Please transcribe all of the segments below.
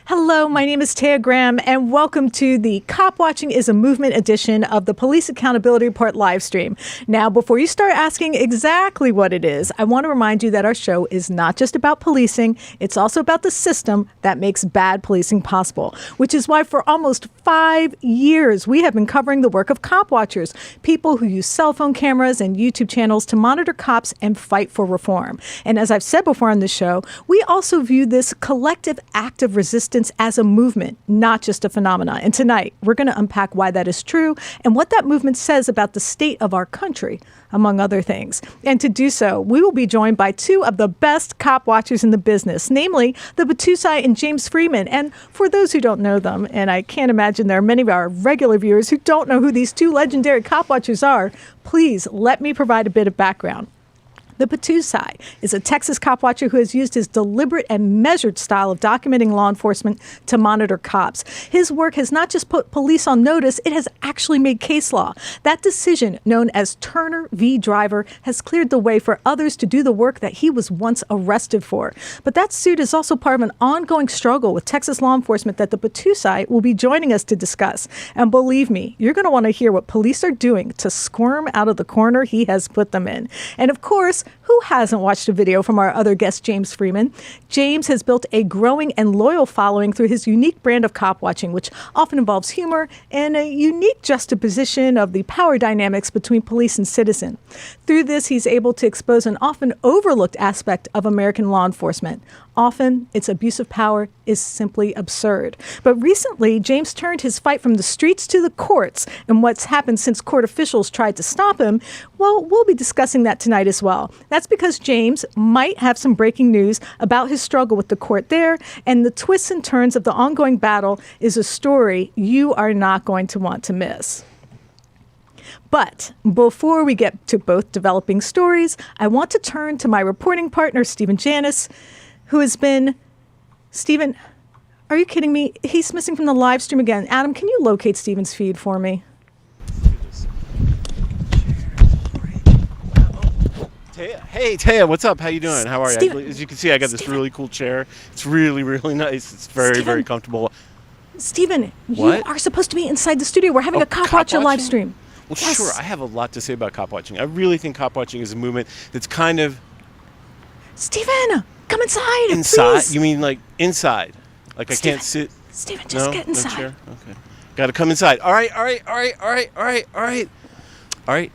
Hello, my name is Taya Graham, and welcome to the Cop Watching is a Movement edition of the Police Accountability Report live stream. Now, before you start asking exactly what it is, I want to remind you that our show is not just about policing, it's also about the system that makes bad policing possible, which is why for almost 5 years we have been covering the work of cop watchers, people who use cell phone cameras and YouTube channels to monitor cops and fight for reform. And as I've said before on the show, we also view this collective act of resistance as a movement, not just a phenomenon. And tonight, we're going to unpack why that is true and what that movement says about the state of our country, among other things. And to do so, we will be joined by two of the best cop watchers in the business, namely the Battousai and James Freeman. And for those who don't know them, and I can't imagine there are many of our regular viewers who don't know who these two legendary cop watchers are, please let me provide a bit of background. The Battousai is a Texas cop watcher who has used his deliberate and measured style of documenting law enforcement to monitor cops. His work has not just put police on notice, it has actually made case law. That decision, known as Turner v. Driver, has cleared the way for others to do the work that he was once arrested for. But that suit is also part of an ongoing struggle with Texas law enforcement that the Battousai will be joining us to discuss. And believe me, you're going to want to hear what police are doing to squirm out of the corner he has put them in. And of course, who hasn't watched a video from our other guest, James Freeman? James has built a growing and loyal following through his unique brand of cop watching, which often involves humor and a unique juxtaposition of the power dynamics between police and citizen. Through this, he's able to expose an often overlooked aspect of American law enforcement. Often, its abuse of power is simply absurd. But recently, James turned his fight from the streets to the courts, and what's happened since court officials tried to stop him, well, we'll be discussing that tonight as well. That's because James might have some breaking news about his struggle with the court there, and the twists and turns of the ongoing battle is a story you are not going to want to miss. But before we get to both developing stories, I want to turn to my reporting partner, Stephen Janis, who has been... Stephen, are you kidding me? He's missing from the live stream again. Adam, can you locate Stephen's feed for me? Hey, Taya, what's up? How you doing? How are you? Steven, as you can see, I got this really cool chair. It's really, really nice. It's very comfortable. Stephen, you are supposed to be inside the studio. We're having a cop watcher live stream. Well, yes. Sure. I have a lot to say about cop watching. I really think cop watching is a movement that's kind of... Stephen, come inside. Inside? Please. You mean like inside? Like I can't sit? Stephen, just get inside. No chair? Okay. Got to come inside. All right.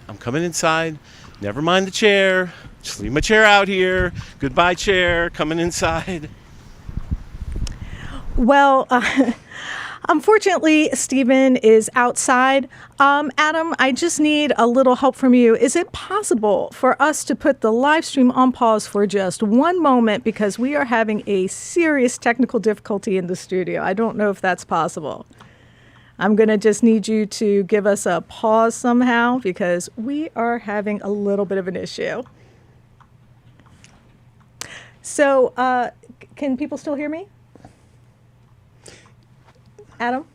I'm coming inside. Never mind the chair. Just leave my chair out here. Goodbye, chair. Coming inside. Well, unfortunately, Stephen is outside. Adam, I just need a little help from you. Is it possible for us to put the live stream on pause for just one moment because we are having a serious technical difficulty in the studio? I don't know if that's possible. I'm going to just need you to give us a pause somehow because we are having a little bit of an issue. So, can people still hear me? Adam?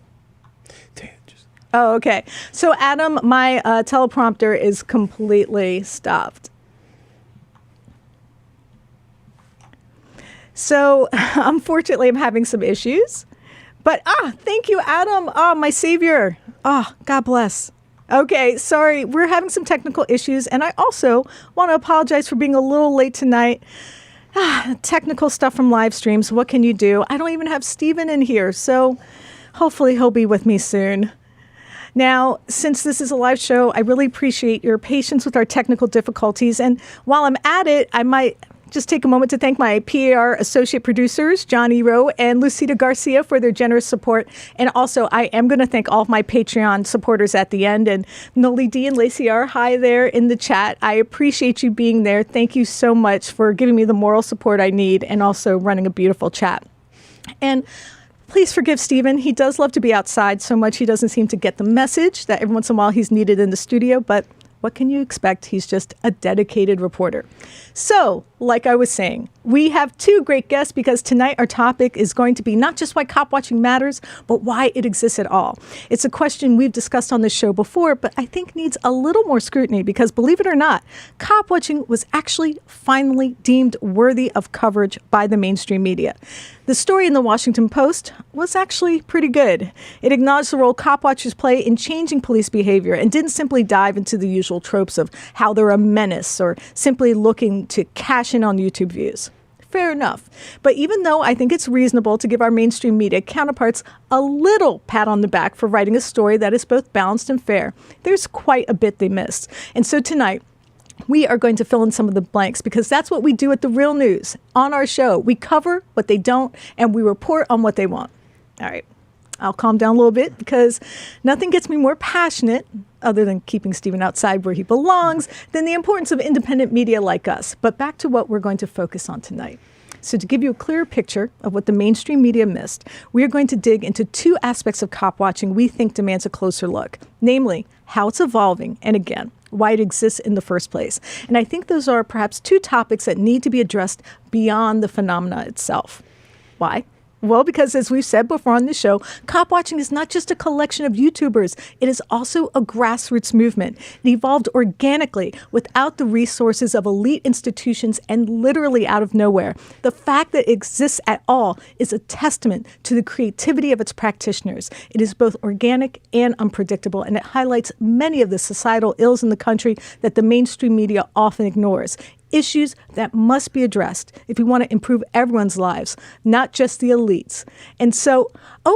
Oh, okay. So, Adam, my teleprompter is completely stopped. So, unfortunately, I'm having some issues. But, thank you, Adam. My savior. God bless. Okay, sorry. We're having some technical issues. And I also want to apologize for being a little late tonight. Technical stuff from live streams. What can you do? I don't even have Stephen in here. So hopefully he'll be with me soon. Now, since this is a live show, I really appreciate your patience with our technical difficulties. And while I'm at it, I might just take a moment to thank my PAR associate producers, John Ero and Lucita Garcia, for their generous support. And also, I am going to thank all of my Patreon supporters at the end. And Noli D and Lacey R, hi there in the chat. I appreciate you being there. Thank you so much for giving me the moral support I need and also running a beautiful chat. And please forgive Stephen. He does love to be outside so much he doesn't seem to get the message that every once in a while he's needed in the studio. But what can you expect? He's just a dedicated reporter. So like I was saying, we have two great guests because tonight our topic is going to be not just why cop watching matters, but why it exists at all. It's a question we've discussed on this show before, but I think needs a little more scrutiny because, believe it or not, cop watching was actually finally deemed worthy of coverage by the mainstream media. The story in the Washington Post was actually pretty good. It acknowledged the role cop watchers play in changing police behavior and didn't simply dive into the usual tropes of how they're a menace or simply looking to cash in on YouTube views. Fair enough. But even though I think it's reasonable to give our mainstream media counterparts a little pat on the back for writing a story that is both balanced and fair, there's quite a bit they missed. And so tonight, we are going to fill in some of the blanks because that's what we do at The Real News. On our show, we cover what they don't and we report on what they want. All right, I'll calm down a little bit because nothing gets me more passionate, other than keeping Stephen outside where he belongs, than the importance of independent media like us. But back to what we're going to focus on tonight. So to give you a clearer picture of what the mainstream media missed, we are going to dig into two aspects of cop watching we think demands a closer look, namely how it's evolving and, again, why it exists in the first place. And I think those are perhaps two topics that need to be addressed beyond the phenomena itself. Why? Well, because as we've said before on the show, cop watching is not just a collection of YouTubers. It is also a grassroots movement. It evolved organically without the resources of elite institutions and literally out of nowhere. The fact that it exists at all is a testament to the creativity of its practitioners. It is both organic and unpredictable, and it highlights many of the societal ills in the country that the mainstream media often ignores. Issues that must be addressed if we want to improve everyone's lives, not just the elites. And so,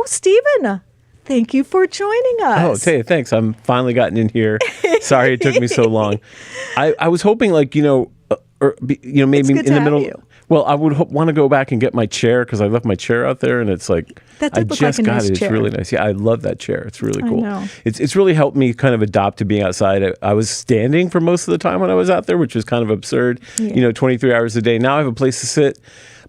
Stephen, thank you for joining us. Oh, Taya, thanks. I'm finally gotten in here. Sorry it took me so long. I was hoping, maybe in the middle. Well, I would want to go back and get my chair because I left my chair out there, and it's like I just got it. It's really nice. Yeah, I love that chair. It's really cool. I know. It's really helped me kind of adopt to being outside. I was standing for most of the time when I was out there, which was kind of absurd. Yeah. 23 hours a day. Now I have a place to sit,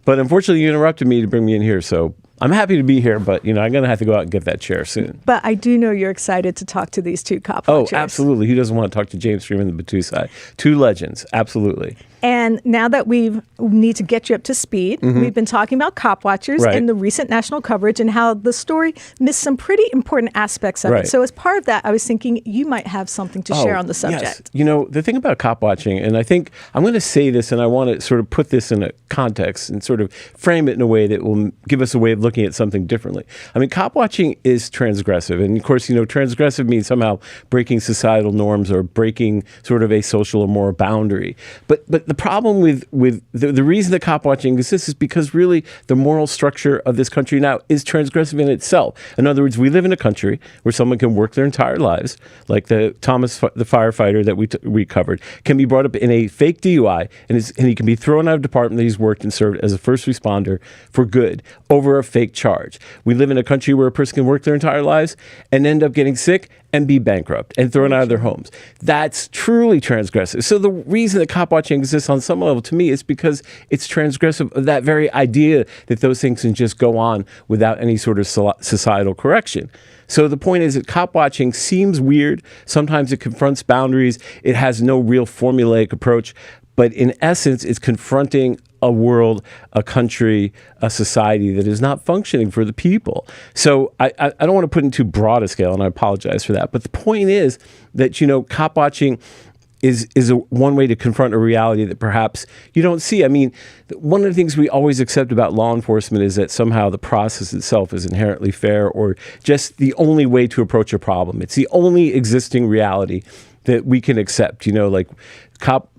but unfortunately, you interrupted me to bring me in here, so. I'm happy to be here, but I'm going to have to go out and get that chair soon. But I do know you're excited to talk to these two cop watchers. Oh, absolutely. Who doesn't want to talk to James Freeman and the Battousai? Two legends, absolutely. And now that we need to get you up to speed, we've been talking about cop watchers and the recent national coverage and how the story missed some pretty important aspects of it. So as part of that, I was thinking you might have something to share on the subject. Yes. The thing about cop watching, and I think I'm going to say this and I want to sort of put this in a context and sort of frame it in a way that will give us a way of looking at something differently. I mean, cop watching is transgressive. And of course, transgressive means somehow breaking societal norms or breaking sort of a social or moral boundary. But the problem with the reason that cop watching exists is because really the moral structure of this country now is transgressive in itself. In other words, we live in a country where someone can work their entire lives, like the firefighter that we covered, can be brought up in a fake DUI and he can be thrown out of department that he's worked and served as a first responder for good over a fake charge. We live in a country where a person can work their entire lives and end up getting sick and be bankrupt and thrown out of their homes. That's truly transgressive. So the reason that cop watching exists on some level to me is because it's transgressive of that very idea that those things can just go on without any sort of societal correction. So the point is that cop watching seems weird. Sometimes it confronts boundaries. It has no real formulaic approach. But in essence, it's confronting a world, a country, a society that is not functioning for the people. So I don't want to put it in too broad a scale, and I apologize for that. But the point is that, cop watching is one way to confront a reality that perhaps you don't see. I mean, one of the things we always accept about law enforcement is that somehow the process itself is inherently fair or just the only way to approach a problem. It's the only existing reality that we can accept. Cop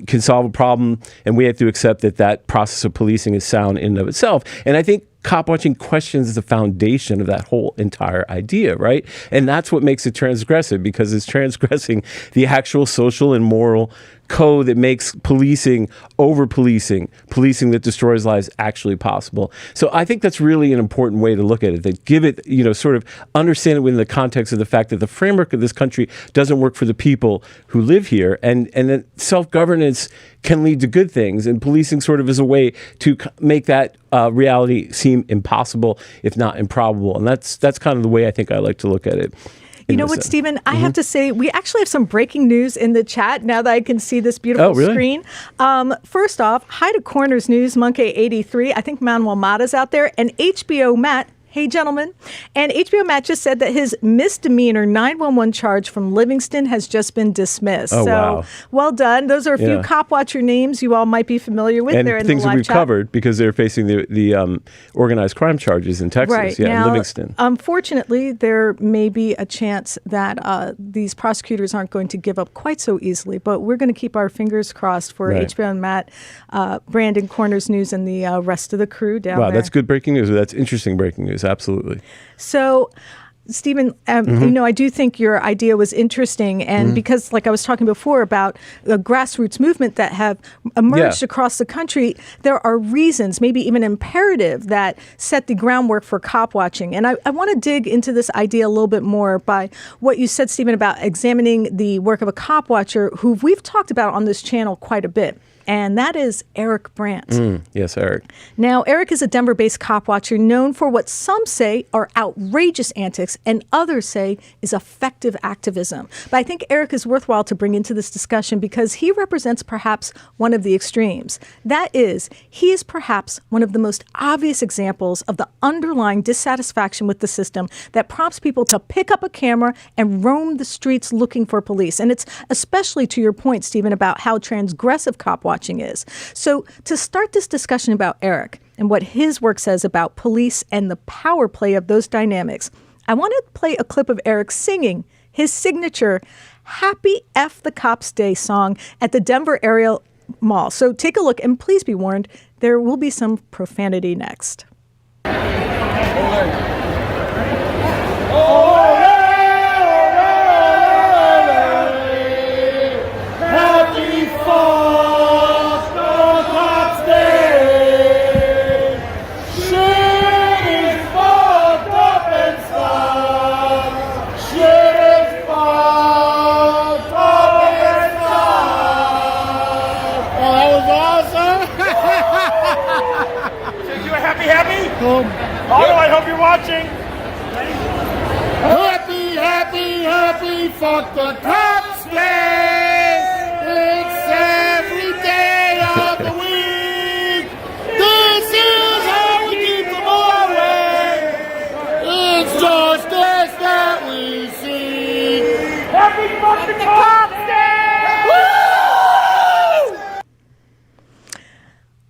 can solve a problem, and we have to accept that process of policing is sound in and of itself. And I think cop watching questions the foundation of that whole entire idea, right? And that's what makes it transgressive, because it's transgressing the actual social and moral code that makes policing, over-policing, policing that destroys lives actually possible. So I think that's really an important way to look at it, that give it, sort of understand it within the context of the fact that the framework of this country doesn't work for the people who live here, and that self-governance can lead to good things, and policing sort of is a way to make that reality seem impossible, if not improbable. And that's kind of the way I think I like to look at it. You know what, Stephen? I have to say, we actually have some breaking news in the chat now that I can see this beautiful screen. First off, hi to Corners News, Monkey83. I think Manuel Mata's out there. And HBO Matt. Hey, gentlemen. And HBO Matt just said that his misdemeanor 911 charge from Livingston has just been dismissed. Oh, so wow. Well done. Those are a few cop watcher names you all might be familiar with and there in things the live that we've chat. covered because they're facing the organized crime charges in Texas, right. in Now, Livingston. Unfortunately, there may be a chance that these prosecutors aren't going to give up quite so easily, but we're going to keep our fingers crossed for HBO and Matt, Brandon, Corners News, and the rest of the crew down there. Wow, that's good breaking news. That's interesting breaking news. Absolutely. So, Stephen, I do think your idea was interesting. And because, like I was talking before about the grassroots movement that have emerged across the country, there are reasons, maybe even imperative, that set the groundwork for cop watching. And I want to dig into this idea a little bit more by what you said, Stephen, about examining the work of a cop watcher who we've talked about on this channel quite a bit. And that is Eric Brandt. Yes, Eric. Now, Eric is a Denver-based cop watcher known for what some say are outrageous antics and others say is effective activism. But I think Eric is worthwhile to bring into this discussion because he represents perhaps one of the extremes. That is, he is perhaps one of the most obvious examples of the underlying dissatisfaction with the system that prompts people to pick up a camera and roam the streets looking for police. And it's especially to your point, Stephen, about how transgressive cop watching is. So to start this discussion about Eric and what his work says about police and the power play of those dynamics, I want to play a clip of Eric singing his signature Happy F the Cops Day song at the Denver area mall. So take a look and please be warned, there will be some profanity next. I hope you're watching. Happy, happy, happy, fuck the cops day. It's every day of the week. This is how we keep them away. It's justice that we seek. Happy, fuck the cops day. Woo!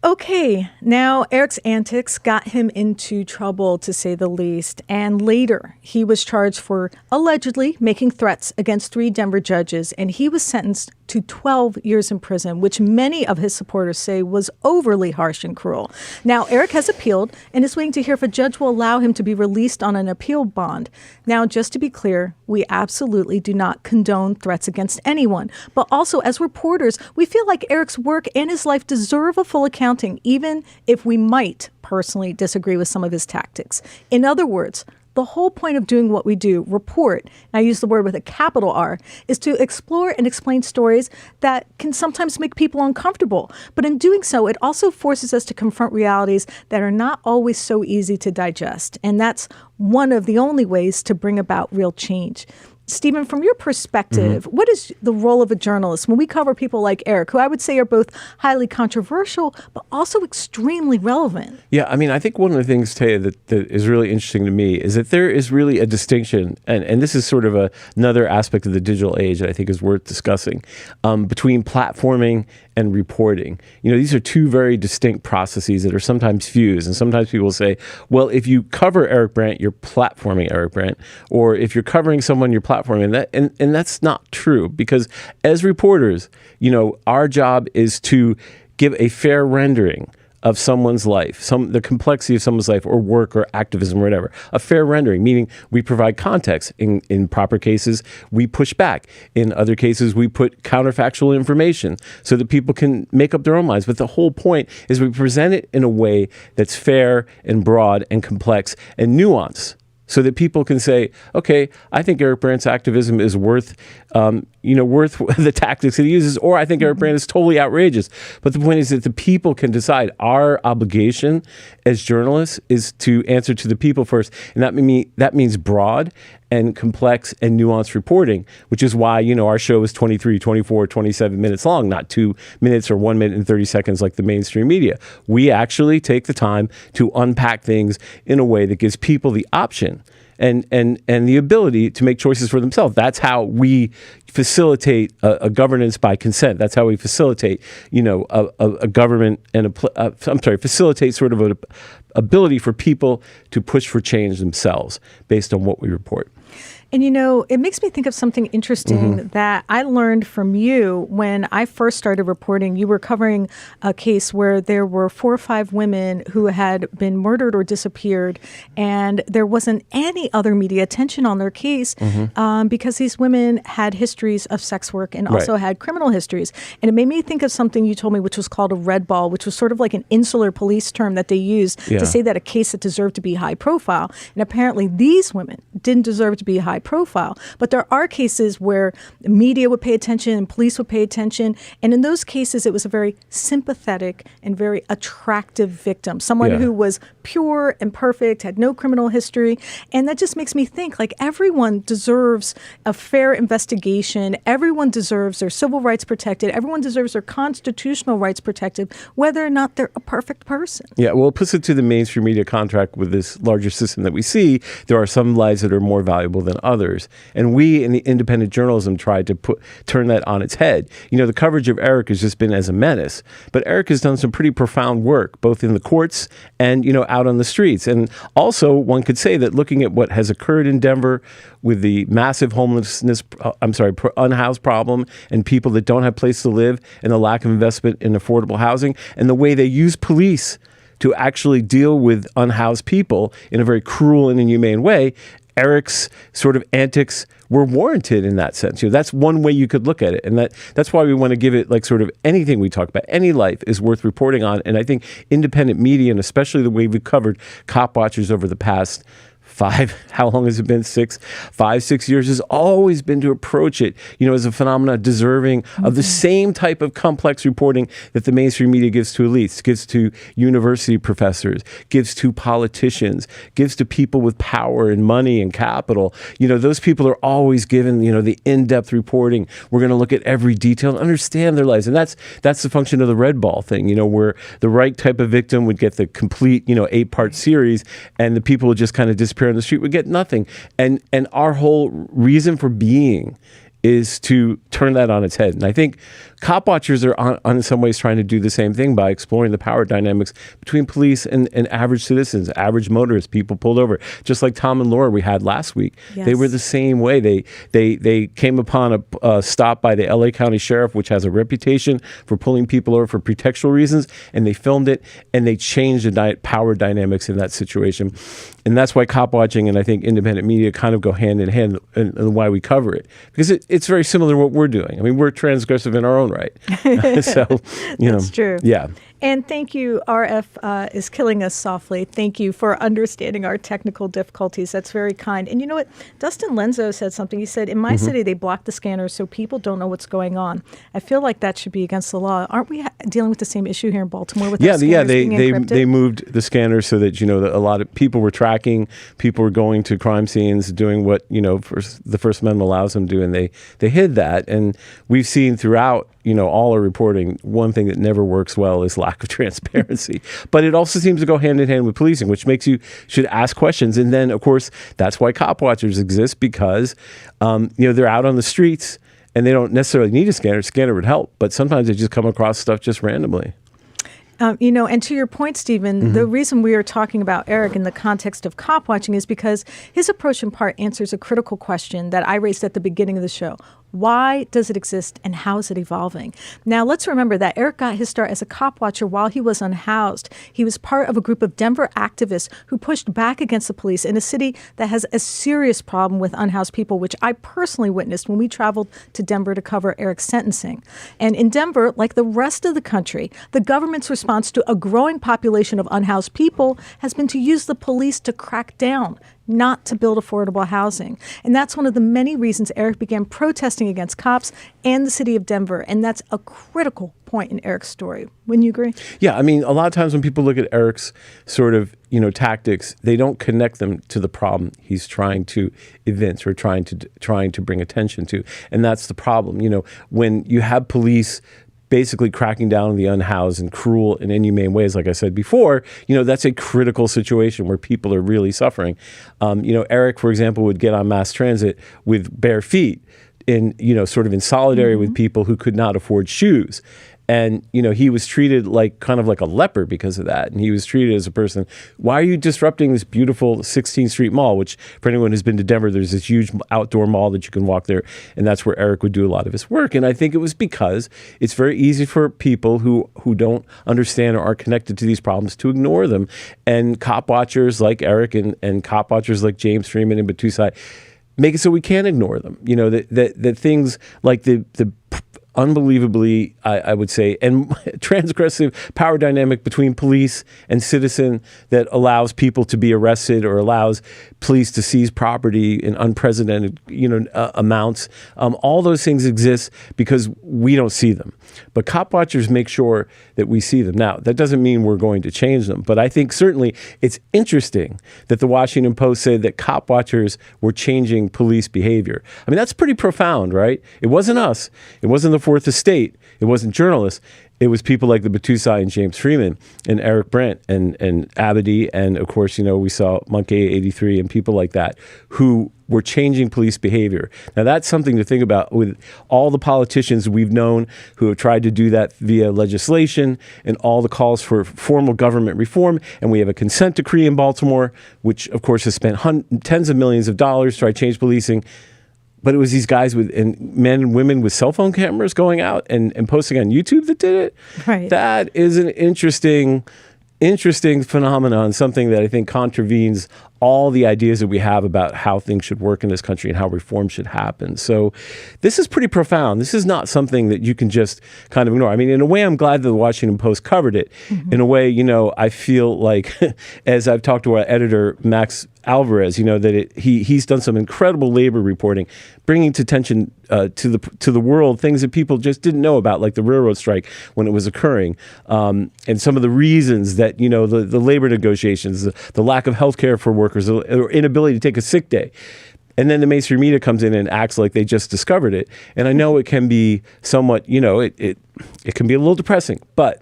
Okay, now Eric's antics got him into trouble, to say the least, and later he was charged for allegedly making threats against 3 Denver judges, and he was sentenced to 12 years in prison, which many of his supporters say was overly harsh and cruel. Now, Eric has appealed and is waiting to hear if a judge will allow him to be released on an appeal bond. Now, just to be clear, we absolutely do not condone threats against anyone, but also as reporters, we feel like Eric's work and his life deserve a full accounting, even if we might personally disagree with some of his tactics. In other words, the whole point of doing what we do, report, and I use the word with a capital R, is to explore and explain stories that can sometimes make people uncomfortable. But in doing so, it also forces us to confront realities that are not always so easy to digest. And that's one of the only ways to bring about real change. Stephen, from your perspective, what is the role of a journalist when we cover people like Eric, who I would say are both highly controversial, but also extremely relevant? Yeah, I mean, I think one of the things, Taya, that is really interesting to me is that there is really a distinction, and this is sort of another aspect of the digital age that I think is worth discussing, between platforming and reporting. You know, these are two very distinct processes that are sometimes fused, and sometimes people say, well, if you cover Eric Brandt, you're platforming Eric Brandt, or if you're covering someone, you're platforming that, and that's not true, because as reporters, you know, our job is to give a fair rendering of someone's life, the complexity of someone's life or work or activism or whatever. A fair rendering, meaning we provide context. In proper cases, we push back. In other cases, we put counterfactual information so that people can make up their own minds. But the whole point is we present it in a way that's fair and broad and complex and nuanced. so that people can say, okay, I think Eric Brandt's activism is worth the tactics that he uses, or I think Eric Brandt is totally outrageous. But the point is that the people can decide. Our obligation as journalists is to answer to the people first, and that means broad and complex and nuanced reporting, which is why, our show is 23, 24, 27 minutes long, not 2 minutes or 1 minute and 30 seconds like the mainstream media. We actually take the time to unpack things in a way that gives people the option and the ability to make choices for themselves. That's how we facilitate a governance by consent. That's how we facilitate, a government and facilitate sort of an ability for people to push for change themselves based on what we report. And, it makes me think of something interesting that I learned from you when I first started reporting. You were covering a case where there were 4 or 5 women who had been murdered or disappeared, and there wasn't any other media attention on their case because these women had histories of sex work and also had criminal histories. And it made me think of something you told me, which was called a red ball, which was sort of like an insular police term that they used to say that a case that deserved to be high profile. And apparently these women didn't deserve to be high profile. But there are cases where media would pay attention and police would pay attention. And in those cases, it was a very sympathetic and very attractive victim, someone who was pure and perfect, had no criminal history. And that just makes me think, like, everyone deserves a fair investigation. Everyone deserves their civil rights protected. Everyone deserves their constitutional rights protected, whether or not they're a perfect person. Yeah, well, it puts it to the mainstream media contract with this larger system that we see. There are some lives that are more valuable than others. And we in the independent journalism tried to turn that on its head. The coverage of Eric has just been as a menace. But Eric has done some pretty profound work, both in the courts and, out on the streets. And also, one could say that looking at what has occurred in Denver with the massive unhoused problem and people that don't have a place to live and the lack of investment in affordable housing and the way they use police to actually deal with unhoused people in a very cruel and inhumane way, Eric's sort of antics were warranted in that sense. That's one way you could look at it. And that's why we want to give it, like, sort of anything we talk about, any life is worth reporting on. And I think independent media, and especially the way we've covered cop watchers over the past 5, how long has it been? 6 years has always been to approach it, as a phenomenon deserving of the same type of complex reporting that the mainstream media gives to elites, gives to university professors, gives to politicians, gives to people with power and money and capital. Those people are always given, the in-depth reporting. We're going to look at every detail and understand their lives. And that's the function of the red ball thing, where the right type of victim would get the complete, 8-part series, and the people would just kind of disappear on the street would get nothing. And our whole reason for being is to turn that on its head. And I think cop watchers are in some ways trying to do the same thing by exploring the power dynamics between police and average citizens, average motorists, people pulled over. Just like Tom and Laura we had last week. Yes. They were the same way. They came upon a stop by the LA County Sheriff, which has a reputation for pulling people over for pretextual reasons, and they filmed it, and they changed the power dynamics in that situation. And that's why cop watching and I think independent media kind of go hand in hand, and why we cover it. Because it's very similar to what we're doing. I mean, we're transgressive in our own right. So, That's true. Yeah. And thank you, RF is killing us softly. Thank you for understanding our technical difficulties. That's very kind. And you know what? Dustin Lenzo said something. He said, in my city, they block the scanners so people don't know what's going on. I feel like that should be against the law. Aren't we dealing with the same issue here in Baltimore with our scanners being encrypted? They moved the scanners so that, that a lot of people were tracking, people were going to crime scenes, doing what, the First Amendment allows them to do, and they hid that. And we've seen throughout, all our reporting, one thing that never works well is lack of transparency. But it also seems to go hand in hand with policing, which makes you should ask questions. And then, of course, that's why cop watchers exist, because, they're out on the streets and they don't necessarily need a scanner. A scanner would help, but sometimes they just come across stuff just randomly. And to your point, Stephen, the reason we are talking about Eric in the context of cop watching is because his approach in part answers a critical question that I raised at the beginning of the show. Why does it exist, and how is it evolving? Now, let's remember that Eric got his start as a cop watcher while he was unhoused. He was part of a group of Denver activists who pushed back against the police in a city that has a serious problem with unhoused people, which I personally witnessed when we traveled to Denver to cover Eric's sentencing. And in Denver, like the rest of the country, the government's response to a growing population of unhoused people has been to use the police to crack down. not to build affordable housing. And that's one of the many reasons Eric began protesting against cops and the city of Denver. And that's a critical point in Eric's story. Wouldn't you agree? Yeah, I mean, a lot of times when people look at Eric's sort of, tactics, they don't connect them to the problem he's trying to evince or trying to bring attention to. And that's the problem. When you have police basically cracking down on the unhoused in cruel and inhumane ways, like I said before, that's a critical situation where people are really suffering. Eric, for example, would get on mass transit with bare feet in, sort of in solidarity with people who could not afford shoes. And, he was treated kind of like a leper because of that. And he was treated as a person. Why are you disrupting this beautiful 16th Street Mall, which for anyone who's been to Denver, there's this huge outdoor mall that you can walk there. And that's where Eric would do a lot of his work. And I think it was because it's very easy for people who don't understand or aren't connected to these problems to ignore them. And cop watchers like Eric and cop watchers like James Freeman and Battousai make it so we can't ignore them. That things like the unbelievably, I would say, and transgressive power dynamic between police and citizen that allows people to be arrested or allows police to seize property in unprecedented, amounts. All those things exist because we don't see them. But cop watchers make sure that we see them. Now, that doesn't mean we're going to change them. But I think certainly it's interesting that the Washington Post said that cop watchers were changing police behavior. I mean, that's pretty profound, right? It wasn't us. It wasn't the Fourth Estate. It wasn't journalists. It was people like the Battousai and James Freeman and Eric Brandt and Abadi. And of course, we saw Monkey 83 and people like that who were changing police behavior. Now, that's something to think about with all the politicians we've known who have tried to do that via legislation and all the calls for formal government reform. And we have a consent decree in Baltimore, which, of course, has spent tens of millions of dollars to try to change policing. But it was these guys and men and women with cell phone cameras going out and posting on YouTube that did it. Right. That is an interesting phenomenon, something that I think contravenes all the ideas that we have about how things should work in this country and how reform should happen. So this is pretty profound. This is not something that you can just kind of ignore. I mean, in a way, I'm glad that the Washington Post covered it. Mm-hmm. In a way, I feel like, as I've talked to our editor, Max Alvarez, that he's done some incredible labor reporting, bringing to attention to the world things that people just didn't know about, like the railroad strike when it was occurring, and some of the reasons that the labor negotiations, the lack of health care for workers, or inability to take a sick day. And then the mainstream media comes in and acts like they just discovered it. And I know it can be somewhat, it can be a little depressing, but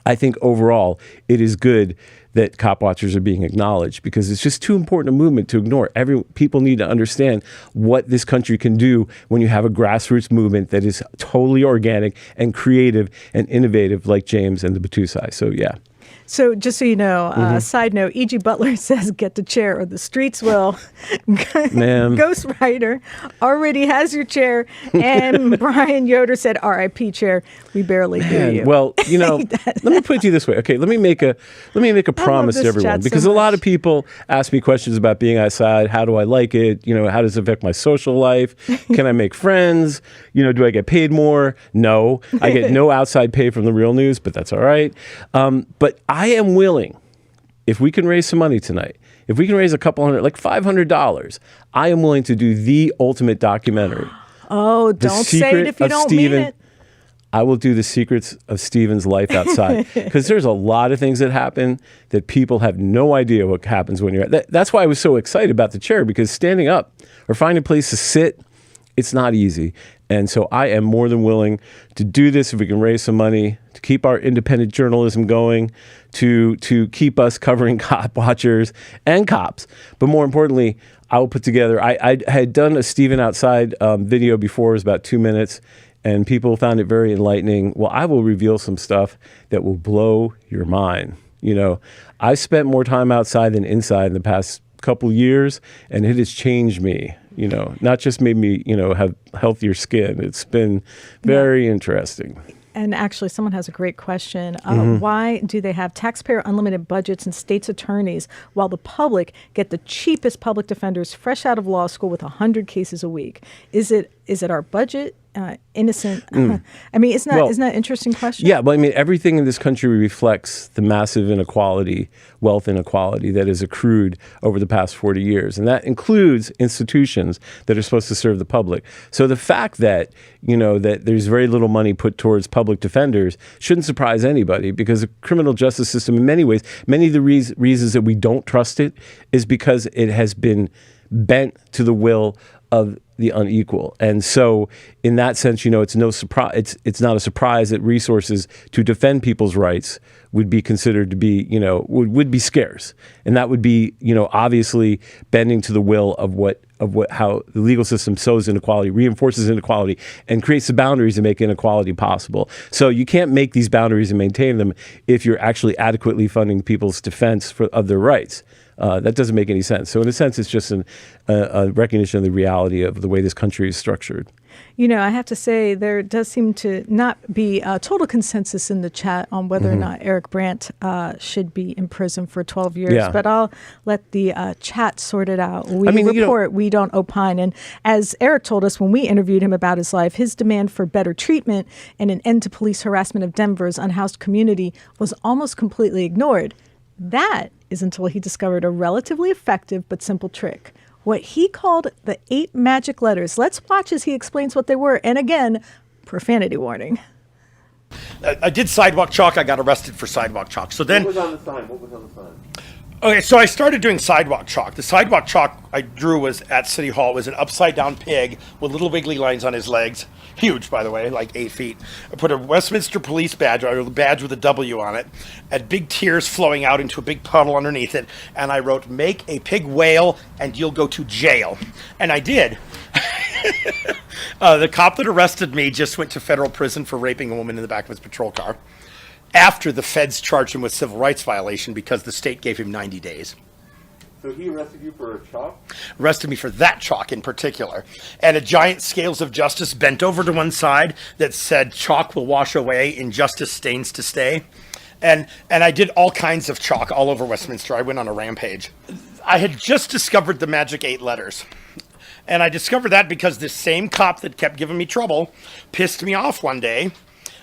I think overall it is good that cop watchers are being acknowledged because it's just too important a movement to ignore. People need to understand what this country can do when you have a grassroots movement that is totally organic and creative and innovative like James and the Battusai. So, yeah. So just so you know, side note, E.G. Butler says, get the chair or the streets will. Ghostwriter already has your chair. And Brian Yoder said, R.I.P. chair. We barely hear you. Well, let me put it to you this way. Okay, let me make a promise to everyone because a lot of people ask me questions about being outside. How do I like it? How does it affect my social life? Can I make friends? Do I get paid more? No. I get no outside pay from the Real News, but that's all right. But I am willing, if we can raise some money tonight, if we can raise a couple hundred, like $500, I am willing to do the ultimate documentary. Oh, don't say it if you don't mean it. I will do the secrets of Stephen's life outside because there's a lot of things that happen that people have no idea what happens when you're at. That's why I was so excited about the chair, because standing up or finding a place to sit, it's not easy. And so I am more than willing to do this if we can raise some money, to keep our independent journalism going, to keep us covering cop watchers and cops. But more importantly, I will put together, I had done a Stephen Outside video before. It was about 2 minutes, and people found it very enlightening. Well, I will reveal some stuff that will blow your mind. I've spent more time outside than inside in the past couple years, and it has changed me. Not just made me, have healthier skin. It's been very interesting. And actually, someone has a great question. Why do they have taxpayer unlimited budgets and states' attorneys while the public get the cheapest public defenders fresh out of law school with 100 cases a week? Is it our budget? innocent. I mean, isn't that an interesting question? Yeah, but I mean, everything in this country reflects the massive inequality, wealth inequality that has accrued over the past 40 years. And that includes institutions that are supposed to serve the public. So the fact that, that there's very little money put towards public defenders shouldn't surprise anybody, because the criminal justice system, in many ways, many of the reasons that we don't trust it is because it has been bent to the will of the unequal. And so in that sense, it's no surprise, it's not a surprise that resources to defend people's rights would be considered to be, would be scarce. And that would be, obviously bending to the will of how the legal system sows inequality, reinforces inequality, and creates the boundaries to make inequality possible. So you can't make these boundaries and maintain them if you're actually adequately funding people's defense of their rights. That doesn't make any sense. So in a sense, it's just a recognition of the reality of the way this country is structured. I have to say there does seem to not be a total consensus in the chat on whether or not Eric Brandt should be in prison for 12 years. Yeah. But I'll let the chat sort it out. We don't opine. And as Eric told us when we interviewed him about his life, his demand for better treatment and an end to police harassment of Denver's unhoused community was almost completely ignored. That is until he discovered a relatively effective but simple trick, what he called the 8 magic letters. Let's watch as he explains what they were. And again, profanity warning. I did sidewalk chalk. I got arrested for sidewalk chalk. So then, What was on the sign? okay, so I started doing sidewalk chalk. The sidewalk chalk I drew was at City Hall. It was an upside down pig with little wiggly lines on his legs. Huge, by the way, like 8 feet. I put a Westminster police badge, or a badge with a W on it, and big tears flowing out into a big puddle underneath it. And I wrote, "Make a pig wail and you'll go to jail." And I did. The cop that arrested me just went to federal prison for raping a woman in the back of his patrol car, after the feds charged him with civil rights violation because the state gave him 90 days. So he arrested you for a chalk? Arrested me for that chalk in particular. And a giant scales of justice bent over to one side that said, "Chalk will wash away, injustice stains to stay." And I did all kinds of chalk all over Westminster. I went on a rampage. I had just discovered the magic 8 letters. And I discovered that because this same cop that kept giving me trouble pissed me off one day.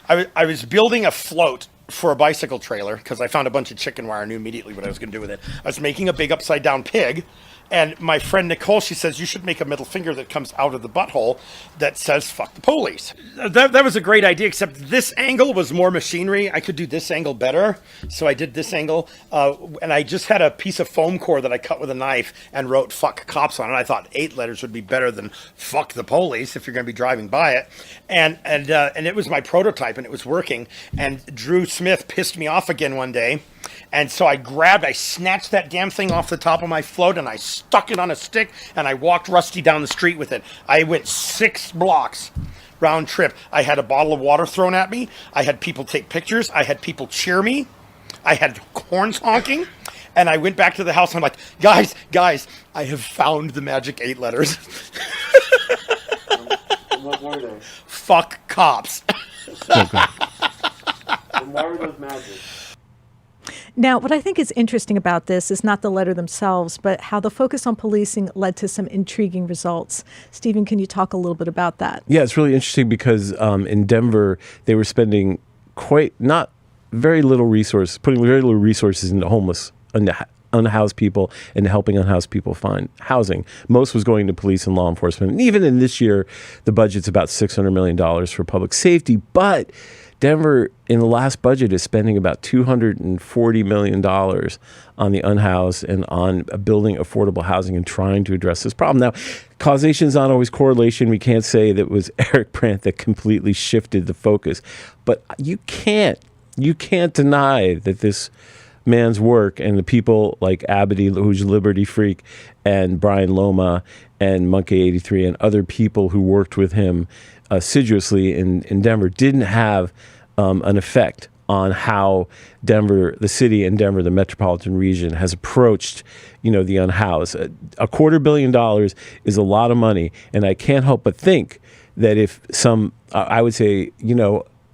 I was building a float for a bicycle trailer because I found a bunch of chicken wire and knew immediately what I was going to do with it. I was making a big upside down pig, and my friend Nicole, she says, "You should make a middle finger that comes out of the butthole that says fuck the police." That was a great idea, except this angle was more machinery. I could do this angle better, so I did this angle, and I just had a piece of foam core that I cut with a knife and wrote "fuck cops" on it. I thought 8 letters would be better than "fuck the police" if you're going to be driving by it, and it was my prototype, and it was working. And Drew Smith pissed me off again one day. And so I snatched that damn thing off the top of my float and I stuck it on a stick and I walked Rusty down the street with it. I went 6 blocks round trip. I had a bottle of water thrown at me. I had people take pictures. I had people cheer me. I had horns honking. And I went back to the house and I'm like, guys, I have found the magic 8 letters. What were they? Fuck cops. And why were those magic? Now, what I think is interesting about this is not the letter themselves, but how the focus on policing led to some intriguing results. Stephen, can you talk a little bit about that? Yeah, it's really interesting because in Denver, they were spending putting very little resources into homeless, unhoused people and helping unhoused people find housing. Most was going to police and law enforcement. And even in this year, the budget's about $600 million for public safety, but Denver, in the last budget, is spending about $240 million on the unhoused and on building affordable housing and trying to address this problem. Now, causation is not always correlation. We can't say that it was Eric Brandt that completely shifted the focus. But you can't deny that this man's work and the people like Abity, who's a Liberty Freak, and Brian Loma and Monkey 83 and other people who worked with him assiduously in Denver didn't have an effect on how Denver, the city, and Denver, the metropolitan region, has approached, the unhoused. $250 million is a lot of money, and I can't help but think that if I would say,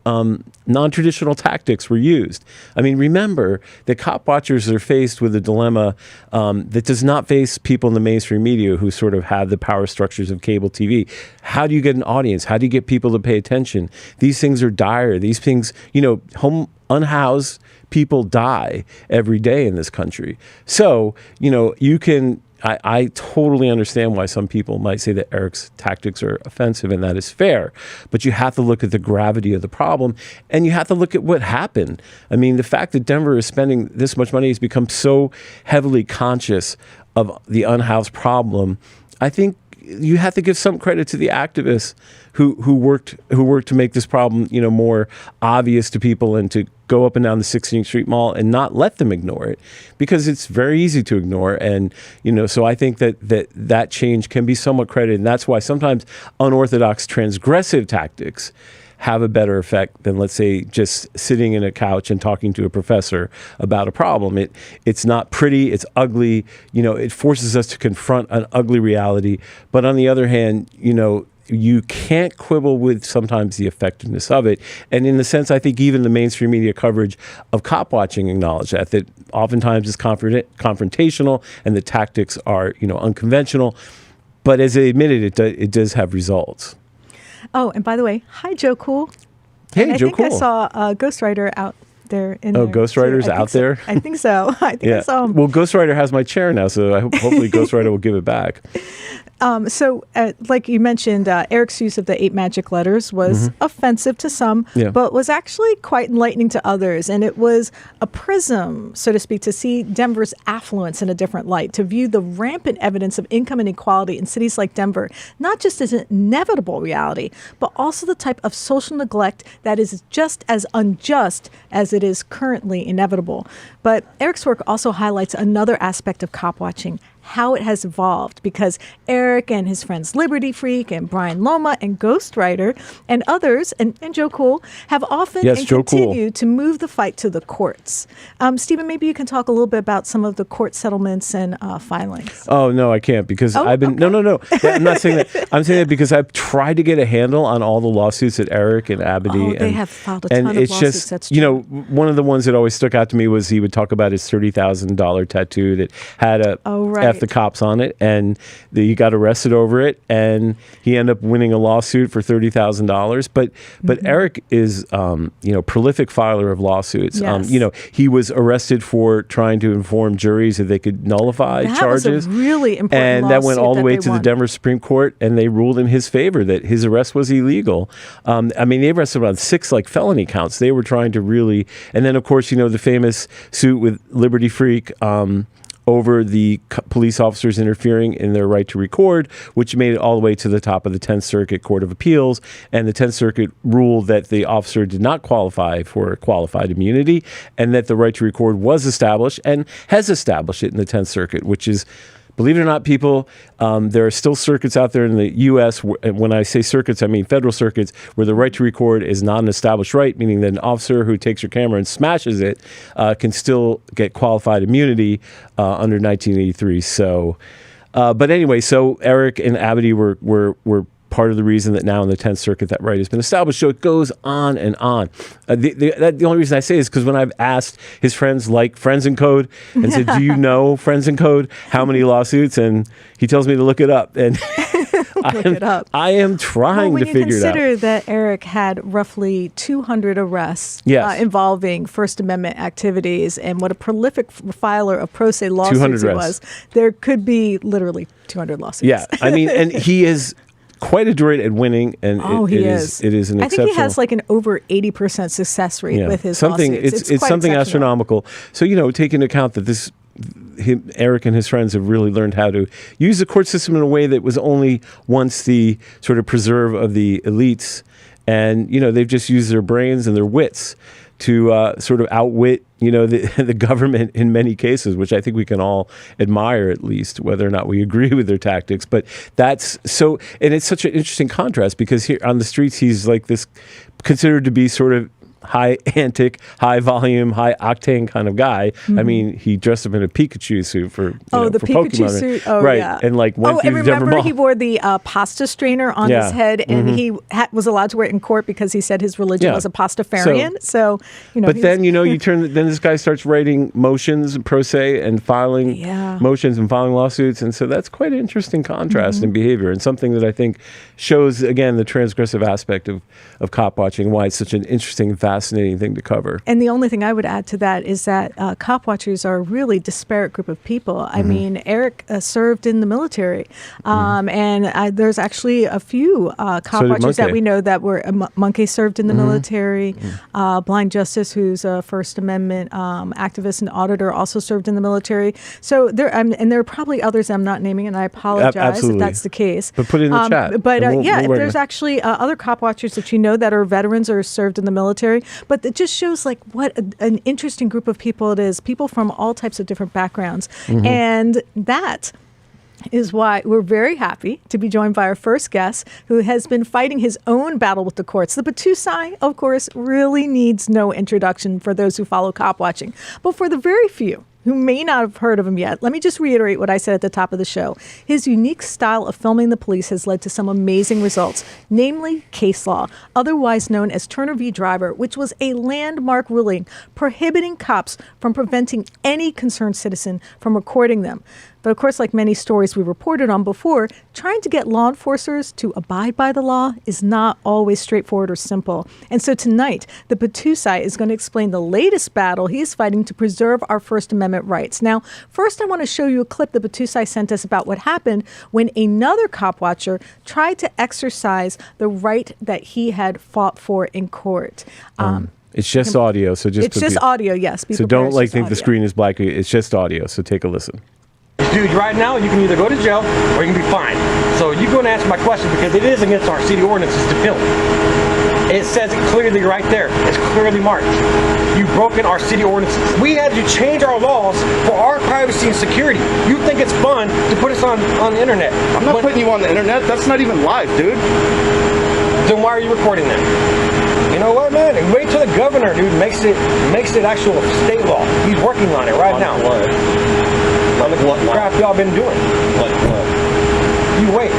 non-traditional tactics were used. I mean, remember that cop watchers are faced with a dilemma that does not face people in the mainstream media who sort of have the power structures of cable TV. How do you get an audience? How do you get people to pay attention? These things are dire. These things, unhoused people die every day in this country. So, you can... I totally understand why some people might say that Eric's tactics are offensive, and that is fair. But you have to look at the gravity of the problem, and you have to look at what happened. I mean, the fact that Denver is spending this much money has become so heavily conscious of the unhoused problem. I think you have to give some credit to the activists who worked to make this problem, more obvious to people and to go up and down the 16th Street Mall and not let them ignore it, because it's very easy to ignore. And, so I think that change can be somewhat credited. And that's why sometimes unorthodox transgressive tactics have a better effect than, let's say, just sitting in a couch and talking to a professor about a problem. It's not pretty, it's ugly, it forces us to confront an ugly reality. But on the other hand, you can't quibble with sometimes the effectiveness of it. And in the sense, I think even the mainstream media coverage of cop watching acknowledge that oftentimes is confrontational and the tactics are, unconventional. But as they admitted, it does have results. Oh, and by the way, hi, Joe Cool. Hey, and Joe I think Cool. I saw a ghostwriter out there. Ghostwriter's out there? I think so. I think I saw him. Well, Ghostwriter has my chair now, so hopefully Ghostwriter will give it back. So, like you mentioned, Eric's use of the 8 magic letters was offensive to some, but was actually quite enlightening to others. And it was a prism, so to speak, to see Denver's affluence in a different light, to view the rampant evidence of income inequality in cities like Denver, not just as an inevitable reality, but also the type of social neglect that is just as unjust as it is currently inevitable. But Eric's work also highlights another aspect of cop watching, how it has evolved, because Eric and his friends Liberty Freak and Brian Loma and Ghostwriter and others and Joe Cool have often and continue to move the fight to the courts. Stephen, maybe you can talk a little bit about some of the court settlements and filings. Oh, no, I can't, because I've been... Okay. No. I'm not saying that. I'm saying that because I've tried to get a handle on all the lawsuits that Eric and Abity... they have filed a ton of lawsuits. Just, that's true. one of the ones that always stuck out to me was he would talk about his $30,000 tattoo that had a F the cops on it, and he got arrested over it, and he ended up winning a lawsuit for $30,000. But Eric is, prolific filer of lawsuits. Yes. He was arrested for trying to inform juries that they could nullify charges. That was a really important and that went all the way to won. the Denver Supreme Court, and they ruled in his favor that his arrest was illegal. They arrested him on 6 felony counts. They were trying to really, and then of course, the famous suit with Liberty Freak, over the police officers interfering in their right to record, which made it all the way to the top of the 10th Circuit Court of Appeals. And the 10th Circuit ruled that the officer did not qualify for qualified immunity, and that the right to record was established and has established it in the 10th Circuit, which is, believe it or not, people, there are still circuits out there in the U.S. When I say circuits, I mean federal circuits, where the right to record is not an established right, meaning that an officer who takes your camera and smashes it can still get qualified immunity under 1983. So, but anyway, so Eric and Abity were part of the reason that now in the 10th Circuit that right has been established. So it goes on and on. The only reason I say is because when I've asked his friends like Friends in Code and said, do you know Friends in Code, how many lawsuits? And he tells me to look it up. And I am trying to figure it out. When you consider that Eric had roughly 200 arrests involving First Amendment activities, and what a prolific filer of pro se lawsuits it was, there could be literally 200 lawsuits. Yeah, and he is quite adroit at winning, and it is an exceptional. I think he has an over 80% success rate with his lawsuits. It's something astronomical. So take into account that Eric and his friends have really learned how to use the court system in a way that was only once the sort of preserve of the elites, and they've just used their brains and their wits to sort of outwit, the government in many cases, which I think we can all admire, at least, whether or not we agree with their tactics. But that's so, and it's such an interesting contrast, because here on the streets, he's like this, considered to be sort of high antic, high volume, high octane kind of guy. I mean, he dressed up in a Pikachu suit for the for Pikachu Pokemon. suit. Oh, right. yeah. And like went through and the Denver remember Mall. he wore the pasta strainer on his head, and he was allowed to wear it in court because he said his religion was a pastafarian. So but then you turn. Then this guy starts writing motions, pro se, and filing motions and filing lawsuits, and so that's quite an interesting contrast in behavior, and something that I think shows again the transgressive aspect of cop watching, why it's such an interesting, fascinating thing to cover. And the only thing I would add to that is that cop watchers are a really disparate group of people. I mean, Eric served in the military, and there's actually a few cop watchers that we know that were. Monkey served in the military. Blind Justice, who's a First Amendment activist and auditor, also served in the military. So and there are probably others I'm not naming, and I apologize if that's the case. But put it in the chat. But if there's actually other cop watchers that you know that are veterans or served in the military, but it just shows like what an interesting group of people it is, people from all types of different backgrounds. And that is why we're very happy to be joined by our first guest, who has been fighting his own battle with the courts. The Battousai, of course, really needs no introduction for those who follow cop watching. But for the very few who may not have heard of him yet, let me just reiterate what I said at the top of the show. His unique style of filming the police has led to some amazing results, namely case law, otherwise known as Turner v. Driver, which was a landmark ruling prohibiting cops from preventing any concerned citizen from recording them. But of course, like many stories we reported on before, trying to get law enforcers to abide by the law is not always straightforward or simple. And so tonight, the Battousai is going to explain the latest battle he is fighting to preserve our First Amendment rights. Now, first I want to show you a clip the Battousai sent us about what happened when another cop watcher tried to exercise the right that he had fought for in court. It's just audio, so just it's just audio, yes. So don't think the screen is black. It's just audio, so take a listen. Dude, right now you can either go to jail or you can be fined. So you go and answer my question because it is against our city ordinances to film. It says it clearly right there. It's clearly marked. You've broken our city ordinances. We had to change our laws for our privacy and security. You think it's fun to put us on the internet. I'm not putting you on the internet. That's not even live, dude. Then why are you recording that? You know what, man? Wait till the governor, dude, makes it actual state law. He's working on it right now. What? What crap y'all been doing? What? You wait.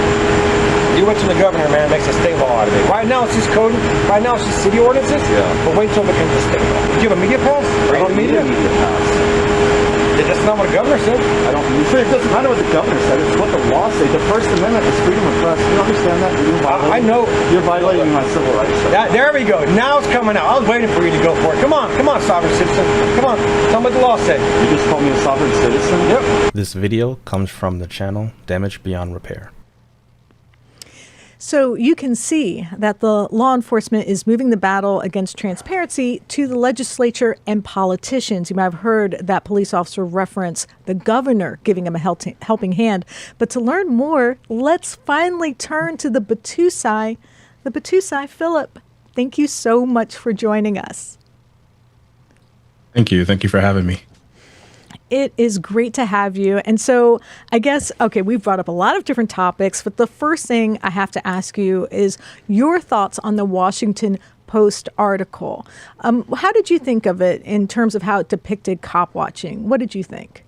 You wait till the governor, man, makes a state law out of it. Right now it's just code. Right now it's just city ordinances. Yeah. But wait till it becomes a state law. Do you have a media pass? I don't need a media pass. That's not what the governor said. I don't. It doesn't matter what the governor said. It's what the law says. The First Amendment is freedom of press. You understand that? I know. You're violating my civil rights. There we go. Now it's coming out. I was waiting for you to go for it. Come on, sovereign citizen. Come on. Tell me what the law said. You just called me a sovereign citizen? Yep. This video comes from the channel Damage Beyond Repair. So you can see that the law enforcement is moving the battle against transparency to the legislature and politicians. You might have heard that police officer reference the governor giving him a helping hand. But to learn more, let's finally turn to the Battousai. The Battousai, Philip, thank you so much for joining us. Thank you. Thank you for having me. It is great to have you. And so I guess, okay, we've brought up a lot of different topics, but the first thing I have to ask you is your thoughts on the Washington Post article. How did you think of it in terms of how it depicted cop watching? What did you think?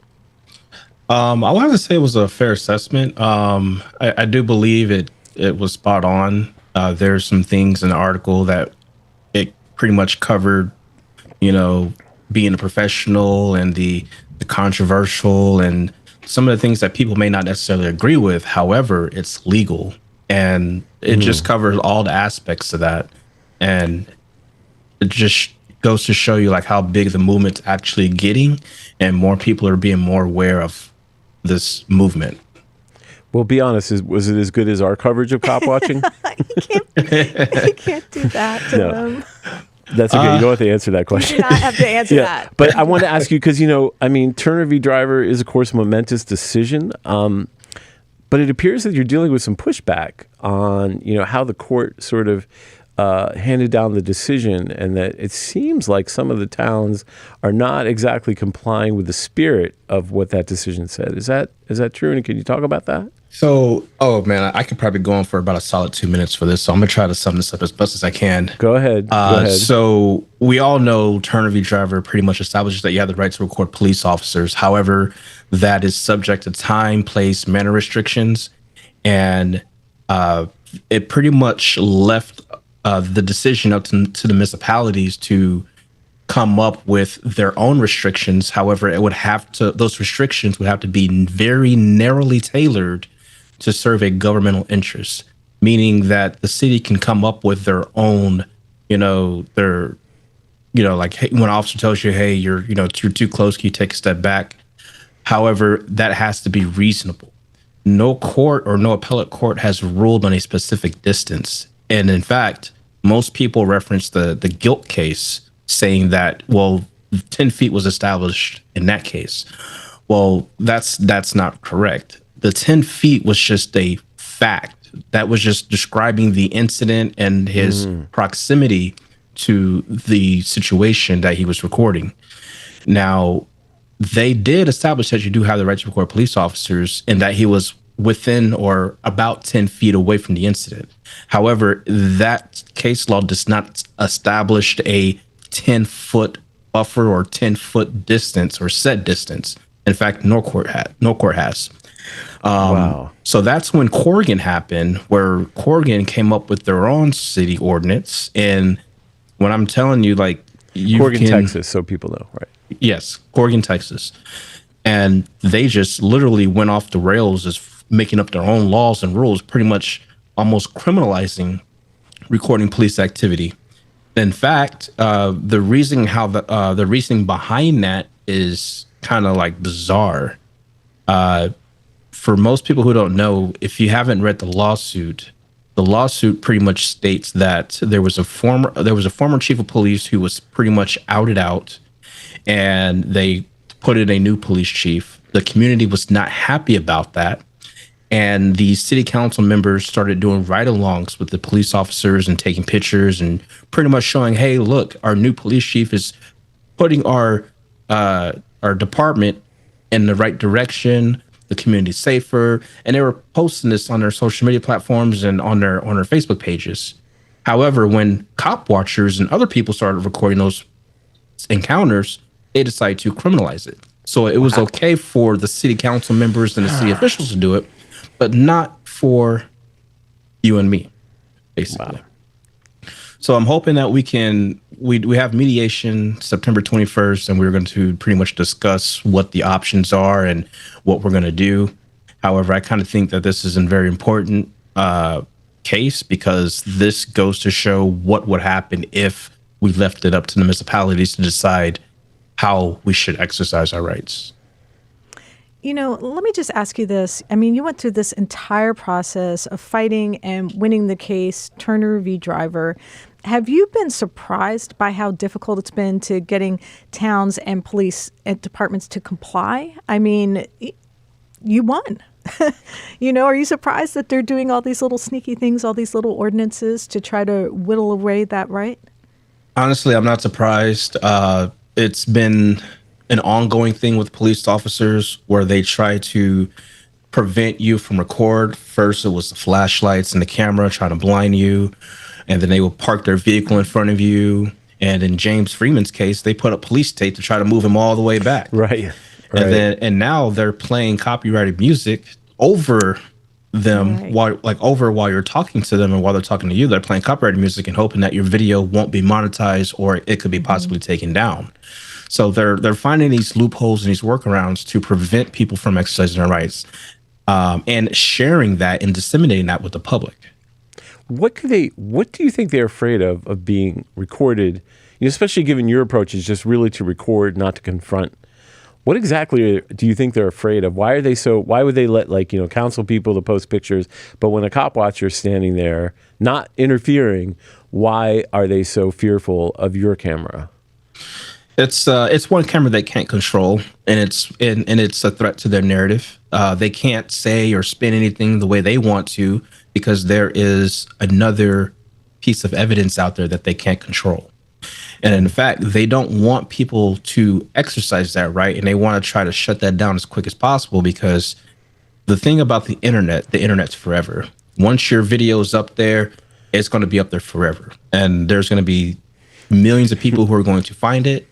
I wanted to say it was a fair assessment. I do believe it was spot on. There's some things in the article that it pretty much covered, being a professional and the controversial and some of the things that people may not necessarily agree with. However, it's legal and it just covers all the aspects of that. And it just goes to show you like how big the movement's actually getting and more people are being more aware of this movement. Well, be honest, was it as good as our coverage of cop watching? You can't do that to them. That's okay. You don't have to answer that question. You do not have to answer that. But I want to ask you, because, Turner v. Driver is, of course, a momentous decision. But it appears that you're dealing with some pushback on, how the court sort of handed down the decision, and that it seems like some of the towns are not exactly complying with the spirit of what that decision said. Is that true? And can you talk about that? So, oh man, I could probably go on for about a solid 2 minutes for this. So I'm gonna try to sum this up as best as I can. Go ahead. Go ahead. So we all know Turner v. Driver pretty much establishes that you have the right to record police officers. However, that is subject to time, place, manner restrictions, and it pretty much left the decision up to the municipalities to come up with their own restrictions. However, those restrictions would have to be very narrowly tailored to serve a governmental interest, meaning that the city can come up with their own, like, hey, when an officer tells you, hey, you're too close, can you take a step back? However, that has to be reasonable. No court or no appellate court has ruled on a specific distance. And in fact, most people reference the guilt case saying that, well, 10 feet was established in that case. Well, that's not correct. The 10 feet was just a fact. That was just describing the incident and his proximity to the situation that he was recording. Now, they did establish that you do have the right to record police officers and that he was within or about 10 feet away from the incident. However, that case law does not establish a 10-foot buffer or 10-foot distance or set distance. In fact, no court has. Wow. So that's when Corrigan happened, where Corrigan came up with their own city ordinance. And when I'm telling you, like, Corrigan, Texas, so people know, right? Yes, Corrigan, Texas. And they just literally went off the rails, just making up their own laws and rules, pretty much almost criminalizing recording police activity. In fact, the reasoning behind that is kind of like bizarre. For most people who don't know, if you haven't read the lawsuit pretty much states that there was a former chief of police who was pretty much outed out, and they put in a new police chief. The community was not happy about that. And the city council members started doing ride-alongs with the police officers and taking pictures and pretty much showing, hey, look, our new police chief is putting our department in the right direction, the community safer. And they were posting this on their social media platforms and on their Facebook pages. However, when cop watchers and other people started recording those encounters, they decided to criminalize it. So it was okay for the city council members and the city officials to do it, but not for you and me, basically. Wow. So I'm hoping that we have mediation September 21st, and we're going to pretty much discuss what the options are and what we're going to do. However, I kind of think that this is a very important case, because this goes to show what would happen if we left it up to the municipalities to decide how we should exercise our rights. Let me just ask you this. I mean, you went through this entire process of fighting and winning the case, Turner v. Driver. Have you been surprised by how difficult it's been to getting towns and police and departments to comply? I mean, you won. Are you surprised that they're doing all these little sneaky things, all these little ordinances to try to whittle away that right? Honestly, I'm not surprised. It's been an ongoing thing with police officers where they try to prevent you from record. First, it was the flashlights and the camera trying to blind you, and then they will park their vehicle in front of you. And in James Freeman's case, they put up police tape to try to move him all the way back. Right. And now they're playing copyrighted music over them while you're talking to them, and while they're talking to you, they're playing copyrighted music and hoping that your video won't be monetized or it could be possibly taken down. So they're finding these loopholes and these workarounds to prevent people from exercising their rights, and sharing that and disseminating that with the public. What do you think they're afraid of being recorded? Especially given your approach is just really to record, not to confront. What exactly do you think they're afraid of? Why would they let council people to post pictures, but when a cop watcher is standing there not interfering, why are they so fearful of your camera? It's one camera they can't control, and it's a threat to their narrative. They can't say or spin anything the way they want to, because there is another piece of evidence out there that they can't control. And in fact, they don't want people to exercise that right, and they want to try to shut that down as quick as possible, because the thing about the internet's forever. Once your video is up there, it's going to be up there forever. And there's going to be millions of people who are going to find it.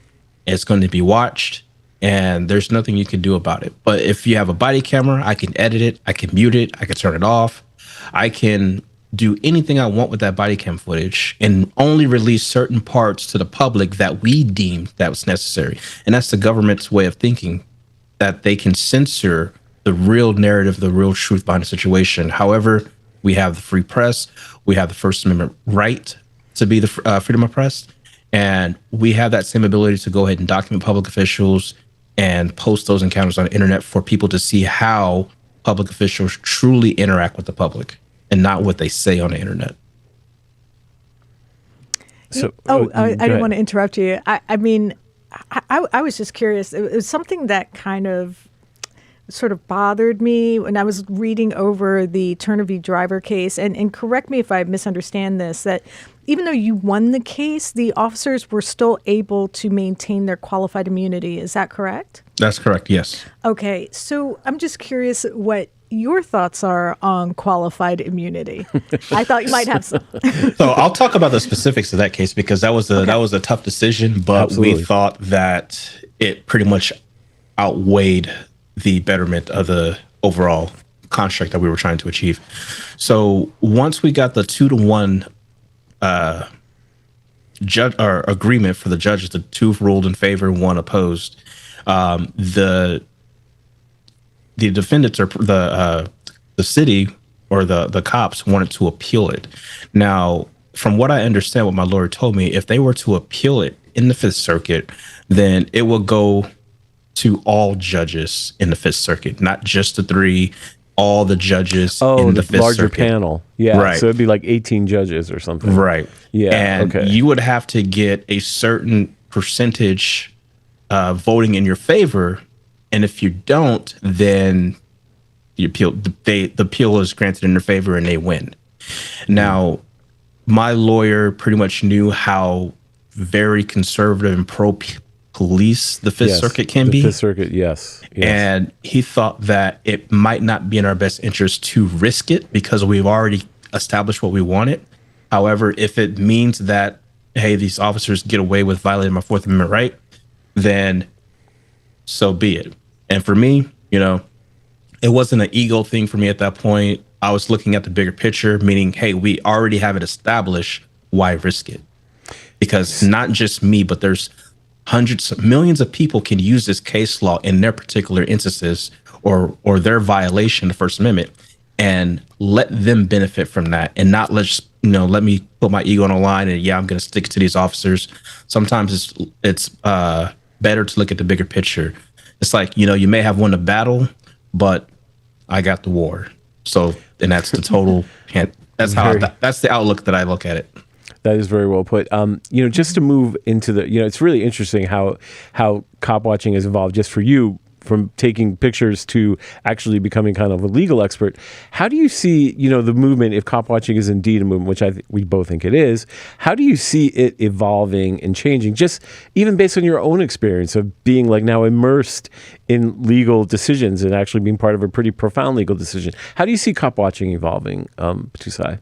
It's going to be watched, and there's nothing you can do about it. But if you have a body camera, I can edit it, I can mute it, I can turn it off. I can do anything I want with that body cam footage and only release certain parts to the public that we deem that was necessary. And that's the government's way of thinking, that they can censor the real narrative, the real truth behind the situation. However, we have the free press, we have the First Amendment right to be the freedom of press, and we have that same ability to go ahead and document public officials and post those encounters on the internet for people to see how public officials truly interact with the public and not what they say on the internet. So, I didn't want to interrupt you. I mean, I was just curious. It was something that kind of sort of bothered me when I was reading over the Turner v. Driver case. And correct me if I misunderstand this, that even though you won the case, the officers were still able to maintain their qualified immunity. Is that correct? That's correct, yes. Okay, so I'm just curious what your thoughts are on qualified immunity. I thought you might have some. So I'll talk about the specifics of that case because that was a tough decision, but Absolutely. we thought that it pretty much outweighed the betterment of the overall construct that we were trying to achieve. So once we got the 2-to-1 judge or agreement for the judges, the 2 ruled in favor, 1 opposed. The defendants or the city or the cops wanted to appeal it. Now, from what I understand, what my lawyer told me, if they were to appeal it in the Fifth Circuit, then it will go to all judges in the Fifth Circuit, not just the 3, all the judges in the Fifth larger Circuit. panel. Yeah, right. So it'd be like 18 judges or something. Right. Yeah. And you would have to get a certain percentage voting in your favor. And if you don't, then the appeal is granted in their favor and they win. Now, my lawyer pretty much knew how very conservative and pro-police the Fifth Circuit can be. The Fifth Circuit, yes. And he thought that it might not be in our best interest to risk it because we've already established what we wanted. However, if it means that, hey, these officers get away with violating my Fourth Amendment right, then so be it. And for me, it wasn't an ego thing for me at that point. I was looking at the bigger picture, meaning, hey, we already have it established. Why risk it? Because not just me, but there's millions of people can use this case law in their particular instances or their violation of the First Amendment and let them benefit from that and not let me put my ego on the line and I'm going to stick to these officers. Sometimes it's better to look at the bigger picture. It's like, you may have won the battle, but I got the war. So, and that's the total, that's the outlook that I look at it. That is very well put. Just to move into it's really interesting how cop watching has evolved just for you from taking pictures to actually becoming kind of a legal expert. How do you see, the movement, if cop watching is indeed a movement, which we both think it is, how do you see it evolving and changing, just even based on your own experience of being like now immersed in legal decisions and actually being part of a pretty profound legal decision? How do you see cop watching evolving, Battousai?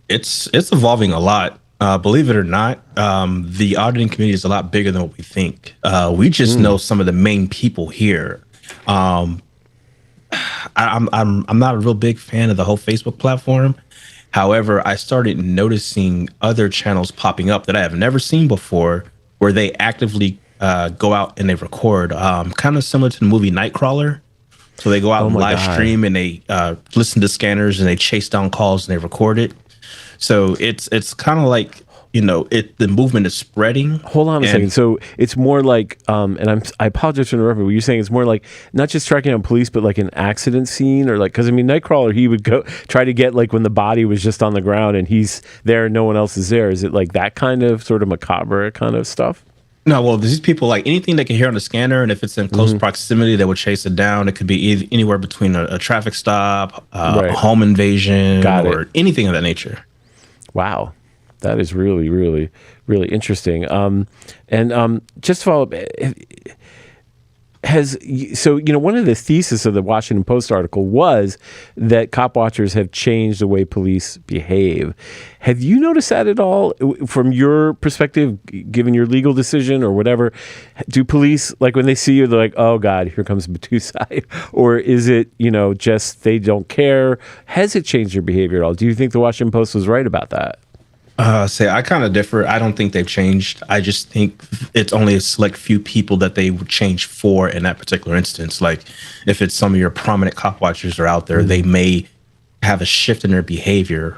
It's evolving a lot. Believe it or not, the auditing community is a lot bigger than what we think. We just know some of the main people here. I'm not a real big fan of the whole Facebook platform. However, I started noticing other channels popping up that I have never seen before, where they actively go out and they record, kind of similar to the movie Nightcrawler. So they go out and live stream and they listen to scanners and they chase down calls and they record it. So it's kind of like, the movement is spreading. Hold on a second. So it's more like, and I apologize for interrupting, but you're saying it's more like not just tracking down police, but like an accident scene or like, because Nightcrawler, he would go try to get like when the body was just on the ground and he's there and no one else is there. Is it like that kind of sort of macabre kind of stuff? No, well, these people, like anything they can hear on the scanner, and if it's in close proximity, they would chase it down. It could be anywhere between a traffic stop, a home invasion, or anything of that nature. Wow. That is really, really, really interesting. And just to follow up, one of the thesis of the Washington Post article was that cop watchers have changed the way police behave. Have you noticed that at all from your perspective, given your legal decision or whatever? Do police, like when they see you, they're like, oh God, here comes Battousai? Or is it, just they don't care? Has it changed your behavior at all? Do you think the Washington Post was right about that? I kind of differ. I don't think they've changed. I just think it's only a select few people that they would change for in that particular instance. Like if it's some of your prominent cop watchers are out there, they may have a shift in their behavior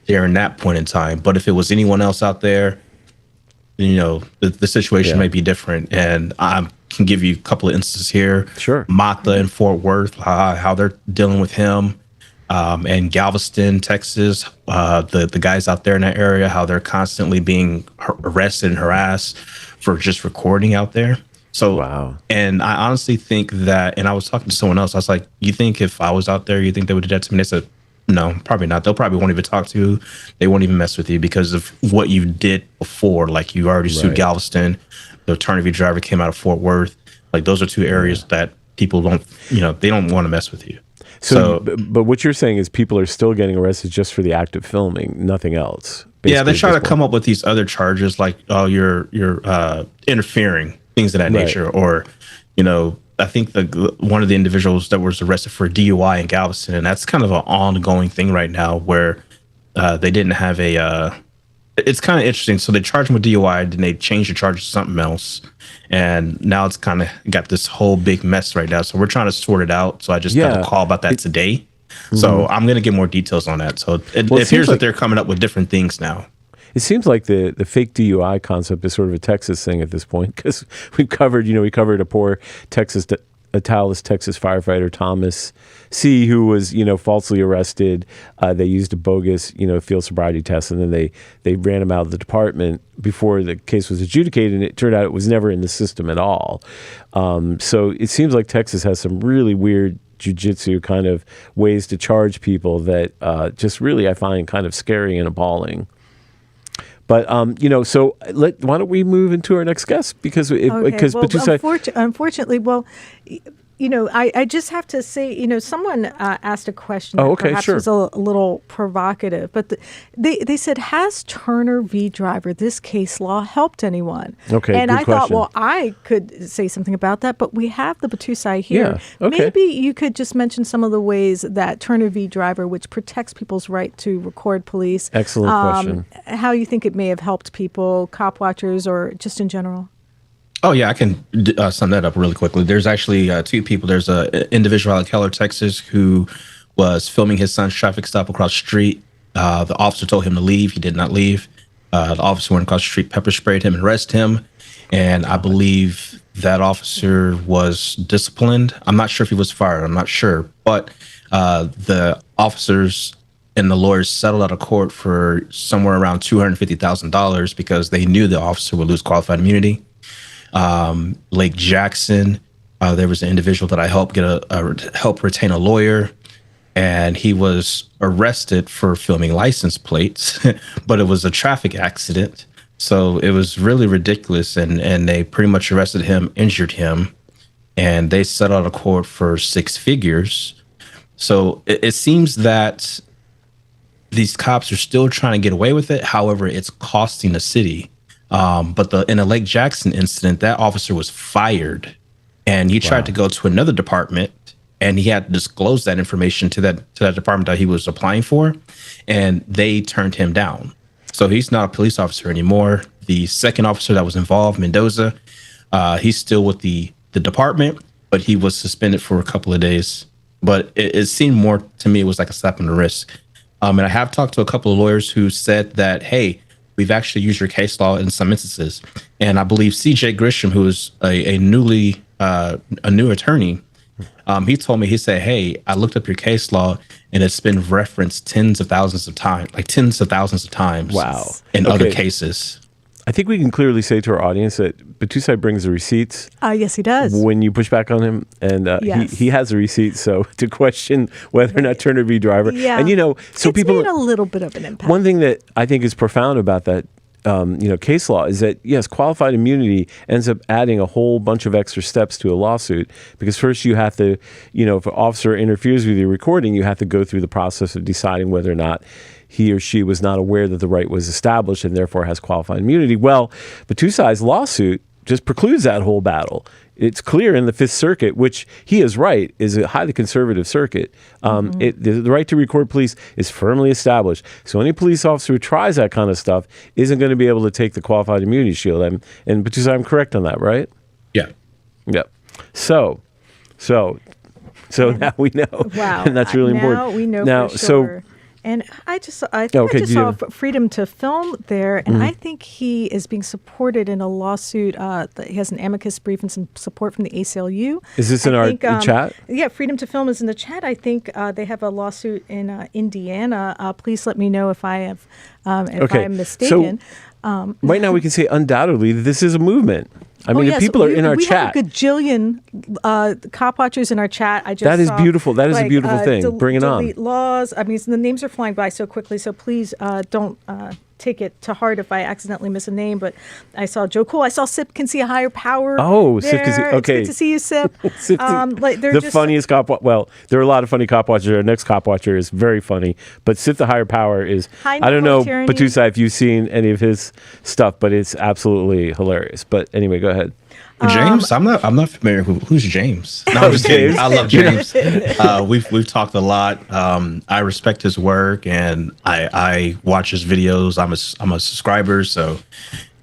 during that point in time. But if it was anyone else out there, the situation may be different. And I can give you a couple of instances here. Sure. Mata in Fort Worth, how they're dealing with him. And Galveston, Texas, the guys out there in that area, how they're constantly being arrested and harassed for just recording out there. So, wow. And I honestly think that, and I was talking to someone else, I was like, you think if I was out there, you think they would do that to me? They said, no, probably not. They'll probably won't even talk to you. They won't even mess with you because of what you did before. Like you already sued Galveston. The attorney driver came out of Fort Worth. Like those are two areas that people don't, they don't want to mess with you. So, but what you're saying is people are still getting arrested just for the act of filming, nothing else. Yeah, they try to come up with these other charges like, oh, you're interfering, things of that nature. Or, I think one of the individuals that was arrested for DUI in Galveston, and that's kind of an ongoing thing right now where they didn't have it's kind of interesting. So they charged him with DUI, then they changed the charge to something else. And now it's kind of got this whole big mess right now. So we're trying to sort it out. So I just got a call about that today. So I'm going to get more details on that. So it appears that they're coming up with different things now. It seems like the fake DUI concept is sort of a Texas thing at this point because we covered a poor Dallas, Texas firefighter, Thomas C., who was, falsely arrested. They used a bogus, field sobriety test, and then they ran him out of the department before the case was adjudicated, and it turned out it was never in the system at all. So it seems like Texas has some really weird jujitsu kind of ways to charge people that just really I find kind of scary and appalling. But so why don't we move into our next guest because Battousai, unfortunately, I just have to say, someone asked a question that perhaps was a little provocative, but they said, has Turner v. Driver, this case law, helped anyone? Okay, and good I question. thought, well, I could say something about that, but we have the Battousai here. Yeah, okay. Maybe you could just mention some of the ways that Turner v. Driver, which protects people's right to record police. Excellent question. How you think it may have helped people, cop watchers, or just in general? Oh, yeah, I can sum that up really quickly. There's actually two people. There's an individual out of Keller, Texas, who was filming his son's traffic stop across the street. The officer told him to leave. He did not leave. The officer went across the street, pepper sprayed him, and arrested him. And I believe that officer was disciplined. I'm not sure if he was fired. I'm not sure. But the officers and the lawyers settled out of court for somewhere around $250,000 because they knew the officer would lose qualified immunity. Lake Jackson, there was an individual that I helped help retain a lawyer, and he was arrested for filming license plates, but it was a traffic accident. So it was really ridiculous, and they pretty much arrested him, injured him, and they settled out of court for 6 figures. So it seems that these cops are still trying to get away with it. However, it's costing the city. But in the Lake Jackson incident, that officer was fired, and he tried to go to another department, and he had to disclose that information to that department that he was applying for, and they turned him down. So he's not a police officer anymore. The second officer that was involved, Mendoza, he's still with the department, but he was suspended for a couple of days. But it seemed more to me, it was like a slap on the wrist. And I have talked to a couple of lawyers who said that, hey, we've actually used your case law in some instances. And I believe C.J. Grisham, who is a new attorney, he told me, he said, hey, I looked up your case law and it's been referenced tens of thousands of times Wow. in other cases. I think we can clearly say to our audience that Battusai brings the receipts. Yes, he does. When you push back on him, and he has a receipt, so to question whether or not Turner v. Driver. Yeah. And so it's people made a little bit of an impact. One thing that I think is profound about that case law is that, yes, qualified immunity ends up adding a whole bunch of extra steps to a lawsuit, because first you have to, if an officer interferes with your recording, you have to go through the process of deciding whether or not he or she was not aware that the right was established and therefore has qualified immunity. Well, Battousai's lawsuit just precludes that whole battle. It's clear in the Fifth Circuit, which he is right, is a highly conservative circuit. The right to record police is firmly established. So any police officer who tries that kind of stuff isn't going to be able to take the qualified immunity shield. And Battousai, I'm correct on that, right? Yeah. Yep. So now we know. Wow. And that's really important. Now we know now, for sure. And I think I just saw freedom to film there, and I think he is being supported in a lawsuit. He has an amicus brief and some support from the ACLU. Is this in our chat? Yeah, freedom to film is in the chat. I think they have a lawsuit in Indiana. Please let me know if I have if I am mistaken. So, right now we can say undoubtedly that this is a movement. I mean, yes, the people are in our chat. We have a gajillion cop watchers in our chat. That is beautiful. That is a beautiful thing. Bring it on. Delete laws. I mean, the names are flying by so quickly, so please don't take it to heart if I accidentally miss a name. But I saw Joe Cool. I saw Sip Can See a Higher Power. Oh, Sip Can See. Okay. It's good to see you, Sip. The funniest cop. Well, there are a lot of funny cop watchers. Our next cop watcher is very funny, but Sip the Higher Power is. I don't know, Battousai, if you've seen any of his stuff, but it's absolutely hilarious. But anyway, go ahead. James, I'm not familiar. Who's James? No, I'm just kidding. I love James. We've talked a lot. I respect his work, and I watch his videos. I'm a subscriber, so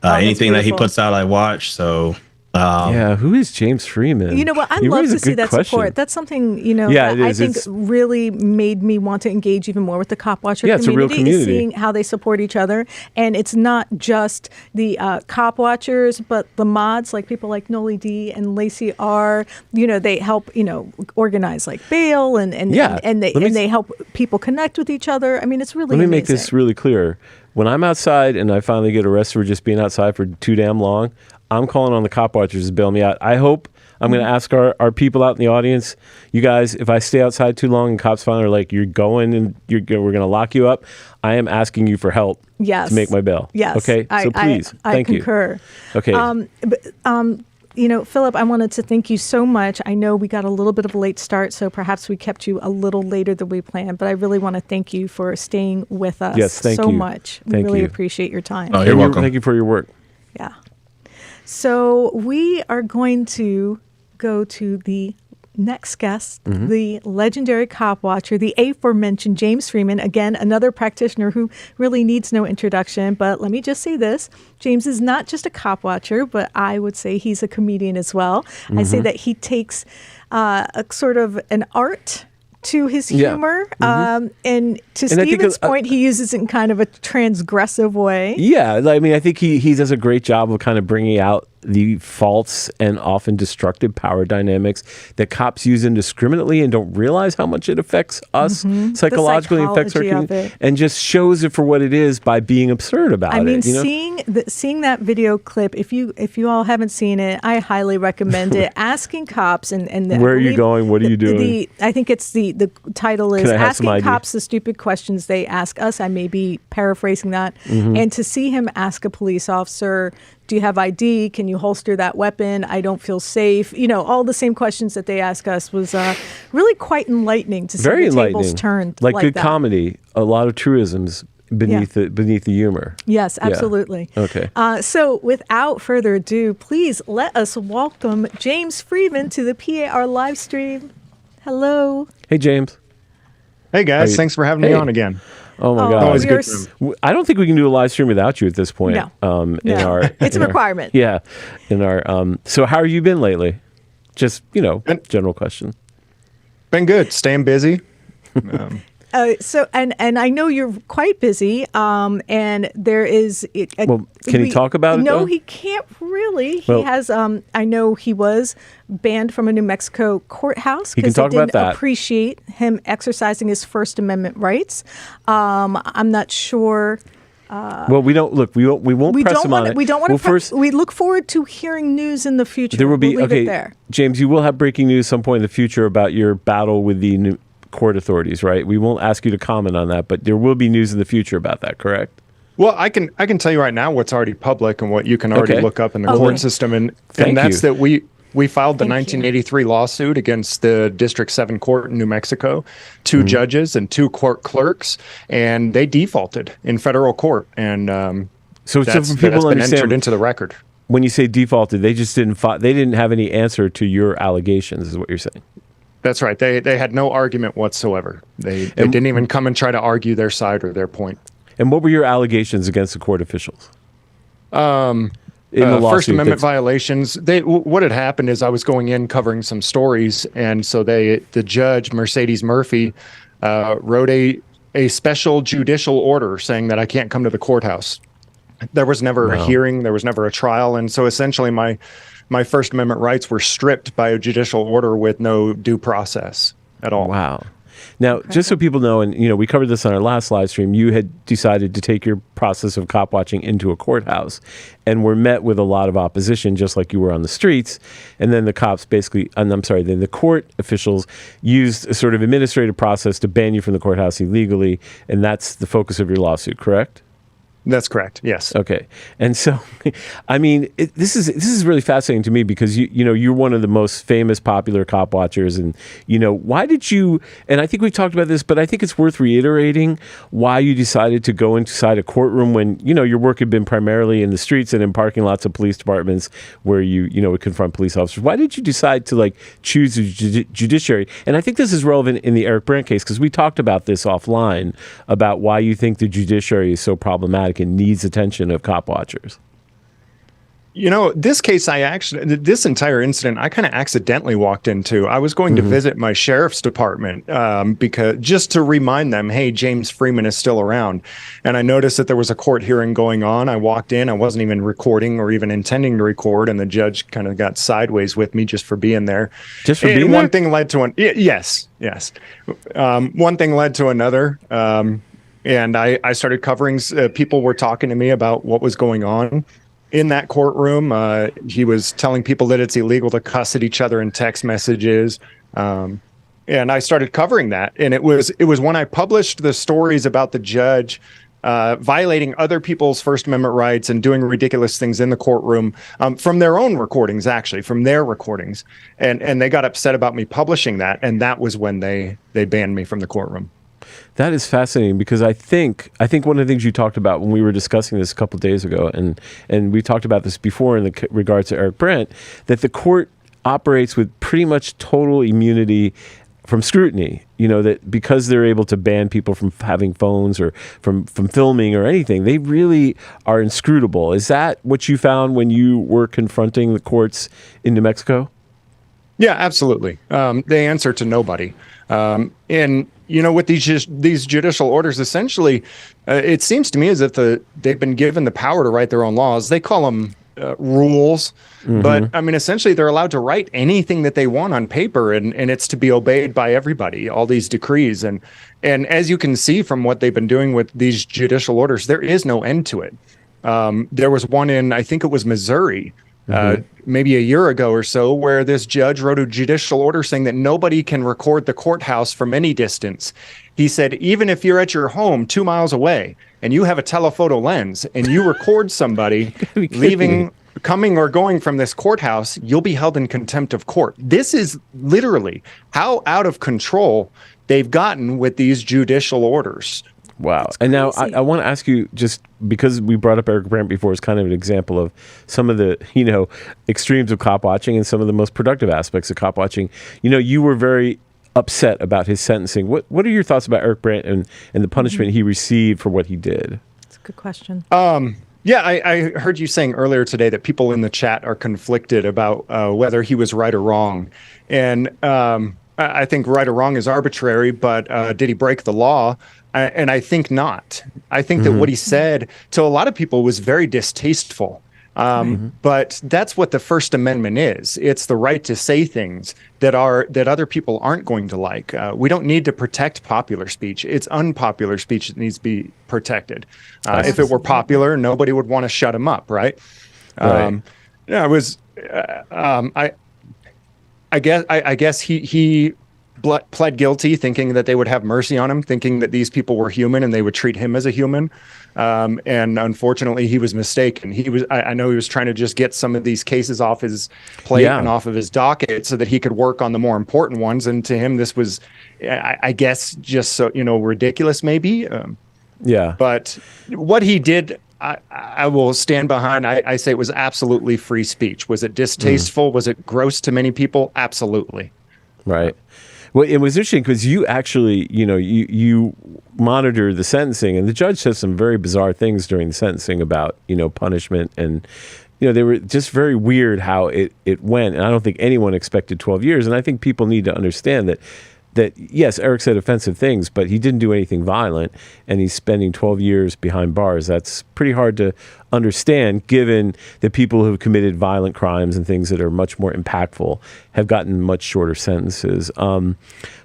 anything that he puts out, I watch. So who is James Freeman? You know what? I'd love to see that support. That's something that I think really made me want to engage even more with the cop watcher community. It's a real community. Is seeing how they support each other, and it's not just the cop watchers, but the mods, like people like Noli D and Lacey R. They help organize like bail, and they help people connect with each other. I mean, it's really. Let me amazing. make this really clear. When I'm outside and I finally get arrested for just being outside for too damn long, I'm calling on the cop watchers to bail me out. I hope I'm going to ask our people out in the audience, you guys, if I stay outside too long and cops finally are like, you're going and we're going to lock you up, I am asking you for help to make my bail. Yes. Okay? So please, thank you. I concur. Okay. Philip, I wanted to thank you so much. I know we got a little bit of a late start, so perhaps we kept you a little later than we planned, but I really want to thank you for staying with us so much. We really appreciate your time. Oh, you're welcome. Thank you for your work. Yeah. So we are going to go to the next guest, the legendary cop watcher, the aforementioned James Freeman. Again, another practitioner who really needs no introduction. But let me just say this. James is not just a cop watcher, but I would say he's a comedian as well. I say that he takes a sort of an art to his humor. And to Stephen's point, he uses it in kind of a transgressive way. Yeah. I mean, I think he does a great job of kind of bringing out the false and often destructive power dynamics that cops use indiscriminately and don't realize how much it affects us psychologically, affects our community, and just shows it for what it is by being absurd about it. I mean, seeing that video clip, if you all haven't seen it, I highly recommend it. Asking cops and where are you going? What are you doing? I think it's the title is Asking Cops the Stupid Questions They Ask Us. I may be paraphrasing that. And to see him ask a police officer, do you have ID? Can you holster that weapon? I don't feel safe. All the same questions that they ask us was really quite enlightening to see the tables turned like good that. Comedy, a lot of truisms beneath the humor. Yes, absolutely. Yeah. Okay. So without further ado, please let us welcome James Freeman to the PAR live stream. Hello. Hey, James. Hey, guys. Thanks for having me on again. Oh my God! Always good. I don't think we can do a live stream without you at this point. No, it's a requirement. So how have you been lately? Just general question. Been good. Staying busy. So I know you're quite busy. And there is. Can he talk about it? No, though? he can't really. He has. I know he was banned from a New Mexico courthouse because they didn't appreciate him exercising his First Amendment rights. I'm not sure. Well, we don't look. We won't press him on it. We don't want to. We look forward to hearing news in the future. There will be. We'll leave it there. James, you will have breaking news some point in the future about your battle with the court authorities, right? We won't ask you to comment on that, but there will be news in the future about that. Correct? Well, I can tell you right now what's already public and what you can already look up in the court system, and that's that we filed the 1983 lawsuit against the District 7 Court in New Mexico, 2 judges and 2 court clerks, and they defaulted in federal court, and so for people to understand, entered into the record. When you say defaulted, they just didn't have any answer to your allegations, is what you're saying. That's right. They had no argument whatsoever. They didn't even come and try to argue their side or their point. And what were your allegations against the court officials? In the First Amendment violations. What had happened is I was going in covering some stories, and so the judge, Mercedes Murphy, wrote a special judicial order saying that I can't come to the courthouse. There was never a hearing, there was never a trial, and so essentially my First Amendment rights were stripped by a judicial order with no due process at all. Wow. Now, just so people know, and we covered this on our last live stream, you had decided to take your process of cop watching into a courthouse and were met with a lot of opposition, just like you were on the streets. And then the cops then the court officials used a sort of administrative process to ban you from the courthouse illegally. And that's the focus of your lawsuit, correct? That's correct. Yes. Okay. And so, I mean, this is really fascinating to me because you're one of the most famous, popular cop watchers, and why did you? And I think we've talked about this, but I think it's worth reiterating why you decided to go inside a courtroom when your work had been primarily in the streets and in parking lots of police departments where you would confront police officers. Why did you decide to choose the judiciary? And I think this is relevant in the Eric Brandt case because we talked about this offline about why you think the judiciary is so problematic and needs attention of cop watchers. This case, this entire incident, I kind of accidentally walked into. I was going to visit my sheriff's department because just to remind them, hey, James Freeman is still around. And I noticed that there was a court hearing going on. I walked in. I wasn't even recording or even intending to record. And the judge kind of got sideways with me just for being there. Just for being there? One thing led to yes. One thing led to another. And I started covering, people were talking to me about what was going on in that courtroom. He was telling people that it's illegal to cuss at each other in text messages. And I started covering that. And it was when I published the stories about the judge violating other people's First Amendment rights and doing ridiculous things in the courtroom from their own recordings, actually, from their recordings. And they got upset about me publishing that. And that was when they banned me from the courtroom. That is fascinating because I think one of the things you talked about when we were discussing this a couple of days ago, and we talked about this before in regards to Eric Brandt, that the court operates with pretty much total immunity from scrutiny. That because they're able to ban people from having phones or from filming or anything, they really are inscrutable. Is that what you found when you were confronting the courts in New Mexico? Yeah, absolutely. They answer to nobody. And with these judicial orders, essentially, it seems to me as if they've been given the power to write their own laws. They call them rules, but I mean, essentially, they're allowed to write anything that they want on paper, and it's to be obeyed by everybody. All these decrees, and as you can see from what they've been doing with these judicial orders, there is no end to it. There was one in, I think it was Missouri. Maybe a year ago or so, where this judge wrote a judicial order saying that nobody can record the courthouse from any distance. He said, even if you're at your home 2 miles away and you have a telephoto lens and you record somebody leaving, coming or going from this courthouse, you'll be held in contempt of court. This is literally how out of control they've gotten with these judicial orders. Wow. And now I want to ask you, just because we brought up Eric Brandt before as kind of an example of some of the, extremes of cop watching and some of the most productive aspects of cop watching. You were very upset about his sentencing. What are your thoughts about Eric Brandt and the punishment he received for what he did? That's a good question. Yeah, I heard you saying earlier today that people in the chat are conflicted about whether he was right or wrong. And I think right or wrong is arbitrary, but did he break the law? And I think not. I think that what he said to a lot of people was very distasteful. But that's what the First Amendment is. It's the right to say things that other people aren't going to like. We don't need to protect popular speech. It's unpopular speech that needs to be protected. If it were popular, nobody would want to shut him up, right? Right. Yeah, it was. I guess he pled guilty, thinking that they would have mercy on him, thinking that these people were human and they would treat him as a human. And unfortunately, he was mistaken. I know he was trying to just get some of these cases off his plate and off of his docket so that he could work on the more important ones. And to him, this was, I guess, just so, ridiculous, maybe. But what he did, I will stand behind. I say it was absolutely free speech. Was it distasteful? Was it gross to many people? Absolutely. Right. Well, it was interesting because you actually, you monitor the sentencing, and the judge said some very bizarre things during the sentencing about, punishment, and they were just very weird how it went. And I don't think anyone expected 12 years. And I think people need to understand that yes, Eric said offensive things, but he didn't do anything violent, and he's spending 12 years behind bars. That's pretty hard to understand, given that people who have committed violent crimes and things that are much more impactful have gotten much shorter sentences.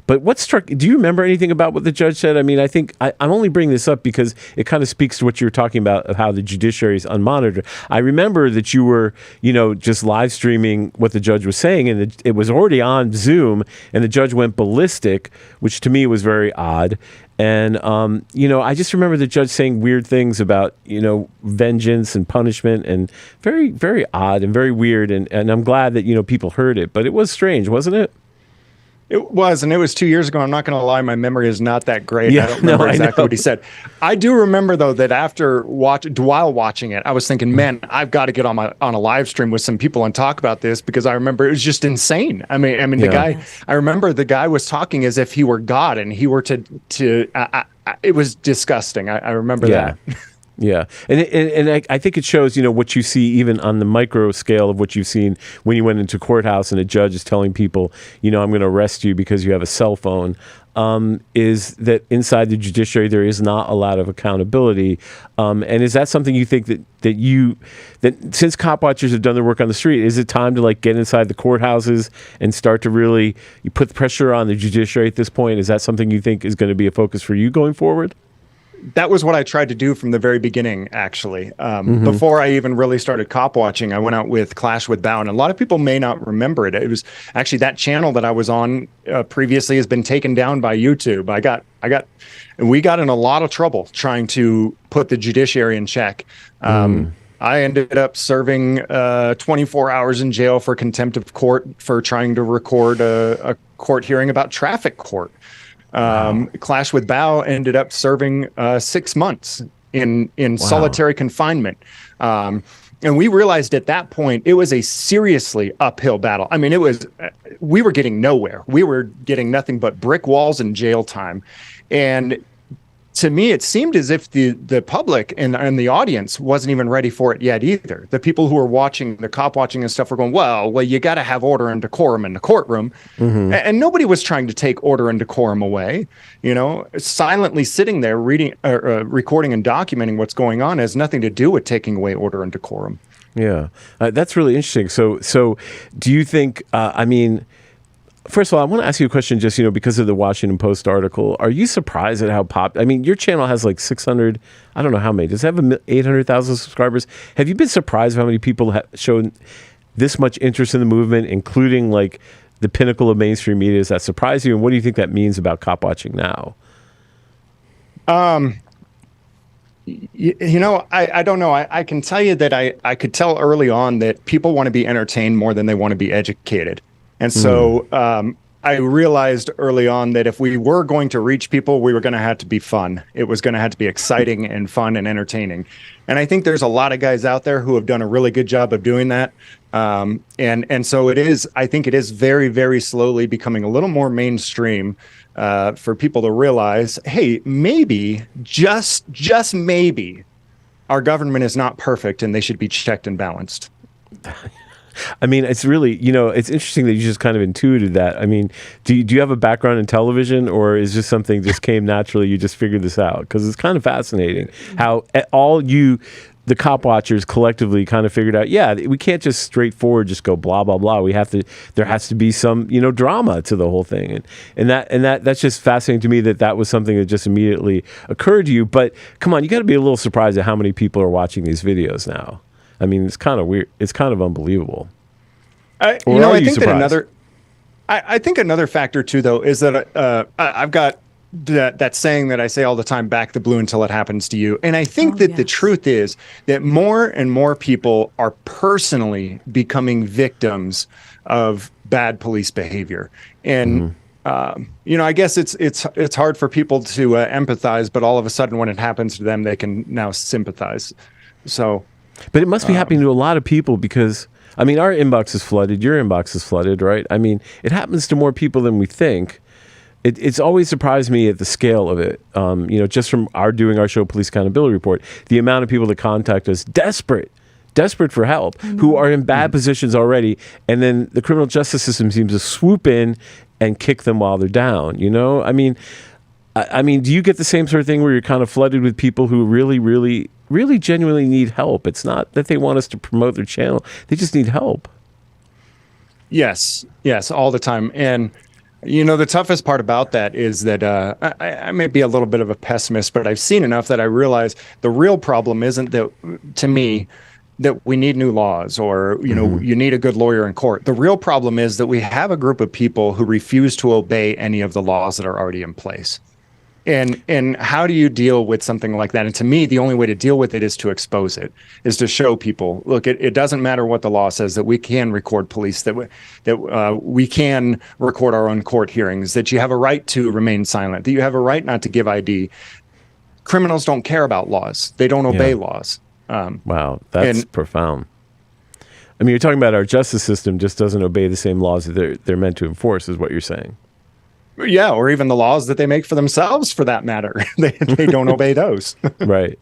But what struck, do you remember anything about what the judge said? I mean, I think I'm only bringing this up because it kind of speaks to what you were talking about of how the judiciary is unmonitored. I remember that you were, just live streaming what the judge was saying, and it was already on Zoom, and the judge went ballistic, which to me was very odd. And, I just remember the judge saying weird things about, vengeance and punishment, and very, very odd and very weird. And I'm glad that, people heard it, but it was strange, wasn't it? It was, and it was 2 years ago. I'm not going to lie, my memory is not that great. I don't remember exactly what he said. I do remember, though, that while watching it, I was thinking, man, I've got to get on a live stream with some people and talk about this, because I remember it was just insane. I mean, the guy. I remember the guy was talking as if he were God, and he were to. It was disgusting. I remember that. Yeah, and I think it shows, what you see even on the micro scale of what you've seen when you went into courthouse and a judge is telling people, I'm going to arrest you because you have a cell phone, is that inside the judiciary there is not a lot of accountability. And is that something you think that since cop watchers have done their work on the street, is it time to get inside the courthouses and start to really put the pressure on the judiciary at this point? Is that something you think is going to be a focus for you going forward? That was what I tried to do from the very beginning, actually. Before I even really started cop watching, I went out with Clash with Bow, and a lot of people may not remember it. It was actually that channel that I was on previously has been taken down by YouTube. We got in a lot of trouble trying to put the judiciary in check. I ended up serving 24 hours in jail for contempt of court for trying to record a court hearing about traffic court. Clash with Bow ended up serving 6 months in solitary confinement. And we realized at that point it was a seriously uphill battle. I mean, we were getting nowhere. We were getting nothing but brick walls and jail time. And to me, it seemed as if the public and the audience wasn't even ready for it yet either. The people who were watching, the cop watching and stuff, were going, well, you got to have order and decorum in the courtroom. And nobody was trying to take order and decorum away. Silently sitting there reading, recording and documenting what's going on has nothing to do with taking away order and decorum. Yeah, that's really interesting. So do you think, first of all, I want to ask you a question just, because of the Washington Post article. Are you surprised at how your channel has 600, I don't know how many. Does it have 800,000 subscribers? Have you been surprised how many people have shown this much interest in the movement, including the pinnacle of mainstream media? Does that surprise you? And what do you think that means about cop watching now? I don't know. I can tell you that I could tell early on that people want to be entertained more than they want to be educated. And so I realized early on that if we were going to reach people, we were going to have to be fun. It was going to have to be exciting and fun and entertaining. And I think there's a lot of guys out there who have done a really good job of doing that. And so I think it is very, very slowly becoming a little more mainstream for people to realize, hey, maybe, just maybe, our government is not perfect and they should be checked and balanced. It's really, it's interesting that you just kind of intuited that. Do you have a background in television, or is this something just came naturally? You just figured this out? Because it's kind of fascinating how the cop watchers collectively kind of figured out, we can't just straightforward just go blah, blah, blah. There has to be some, drama to the whole thing. And that's just fascinating to me that was something that just immediately occurred to you. But come on, you got to be a little surprised at how many people are watching these videos now. It's kind of weird. It's kind of unbelievable. I think that I think another factor too, though, is that I've got that saying that I say all the time, back the blue until it happens to you. And I think that the truth is that more and more people are personally becoming victims of bad police behavior. And, I guess it's hard for people to empathize, but all of a sudden when it happens to them, they can now sympathize. So, but it must be happening to a lot of people because, I mean, our inbox is flooded. Your inbox is flooded, right? I mean, it happens to more people than we think. It's always surprised me at the scale of it. Just from doing our show, Police Accountability Report, the amount of people that contact us desperate for help, who are in bad positions already, and then the criminal justice system seems to swoop in and kick them while they're down. I mean, do you get the same sort of thing where you're kind of flooded with people who really, really, really genuinely need help? It's not that they want us to promote their channel; they just need help. Yes, all the time. And the toughest part about that is that I may be a little bit of a pessimist, but I've seen enough that I realize the real problem isn't that, to me, that we need new laws or, you need a good lawyer in court. The real problem is that we have a group of people who refuse to obey any of the laws that are already in place. And how do you deal with something like that? And to me, the only way to deal with it is to expose it, is to show people, look, it doesn't matter what the law says, that we can record police, that we can record our own court hearings, that you have a right to remain silent, that you have a right not to give ID. Criminals don't care about laws. They don't obey laws. Wow, that's profound. I mean, you're talking about our justice system just doesn't obey the same laws that they're meant to enforce, is what you're saying. Yeah, or even the laws that they make for themselves, for that matter. They don't obey those. Right.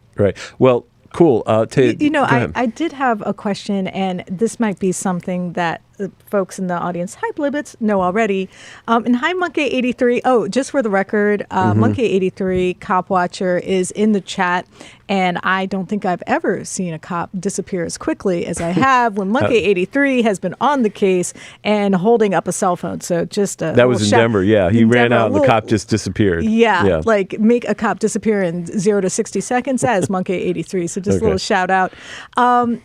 Well, cool. I did have a question, and this might be something that folks in the audience, Hype Limits, know already. And hi, Monkey83. Oh, just for the record, Monkey83, Cop Watcher, is in the chat. And I don't think I've ever seen a cop disappear as quickly as I have when Monkey83 has been on the case and holding up a cell phone. So just that was in Denver. Yeah, he ran out and the cop just disappeared. Yeah, like make a cop disappear in 0 to 60 seconds. That is Monkey83. So just a little shout out.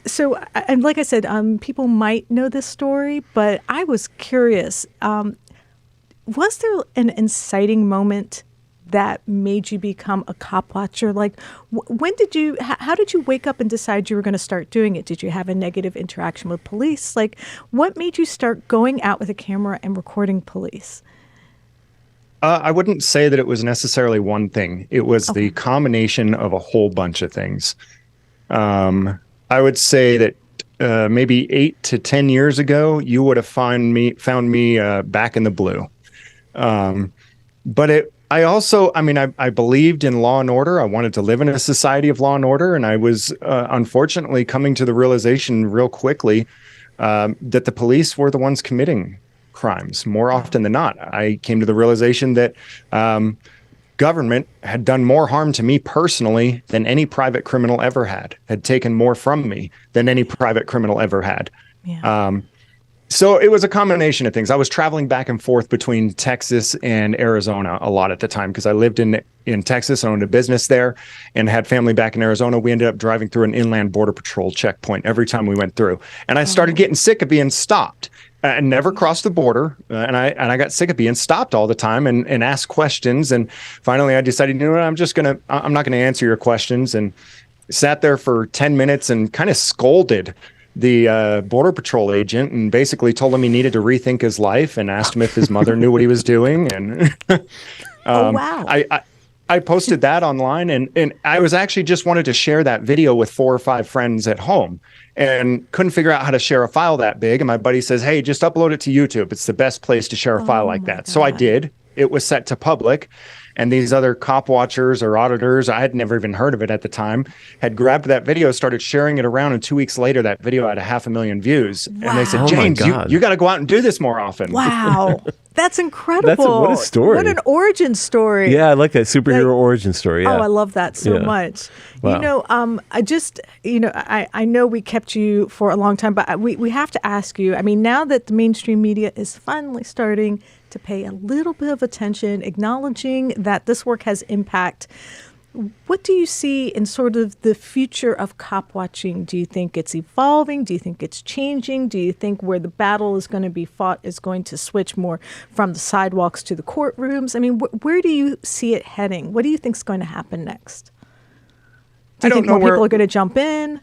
So, and like I said, people might know this story, but I was curious. Was there an inciting moment that made you become a cop watcher? Like, how did you wake up and decide you were going to start doing it? Did you have a negative interaction with police? Like, what made you start going out with a camera and recording police? I wouldn't say that it was necessarily one thing. It was the combination of a whole bunch of things. I would say that maybe 8 to 10 years ago, you would have found me back in the blue. But I believed in law and order. I wanted to live in a society of law and order. And I was unfortunately coming to the realization real quickly that the police were the ones committing crimes more often than not. I came to the realization that government had done more harm to me personally than any private criminal ever had taken more from me than any private criminal ever had. Yeah. So it was a combination of things. I was traveling back and forth between Texas and Arizona a lot at the time because I lived in Texas, owned a business there, and had family back in Arizona. We ended up driving through an inland border patrol checkpoint every time we went through. And I started getting sick of being stopped. I never crossed the border, and I got sick of being stopped all the time and asked questions. And finally, I decided, you know what, I'm not gonna answer your questions, and sat there for 10 minutes and kind of scolded the border patrol agent and basically told him he needed to rethink his life and asked him if his mother knew what he was doing. And oh wow! I posted that online, and I was actually just wanted to share that video with 4 or 5 friends at home and couldn't figure out how to share a file that big. And my buddy says, hey, just upload it to YouTube. It's the best place to share a file like that. God. So I did. It was set to public. And these other cop watchers or auditors, I had never even heard of it at the time, had grabbed that video, started sharing it around. And 2 weeks later, that video had 500,000 views. Wow. And they said, James, you got to go out and do this more often. Wow. That's incredible. What a story. What an origin story. Yeah, I like that superhero origin story. Yeah. Oh, I love that so much. Wow. I know we kept you for a long time, but we have to ask you, I mean, now that the mainstream media is finally starting to pay a little bit of attention, acknowledging that this work has impact, What do you see in sort of the future of cop watching? Do you think it's evolving? Do you think it's changing? Do you think where the battle is going to be fought is going to switch more from the sidewalks to the courtrooms? I mean, where do you see it heading? What do you think is going to happen next? Do you think more people are going to jump in?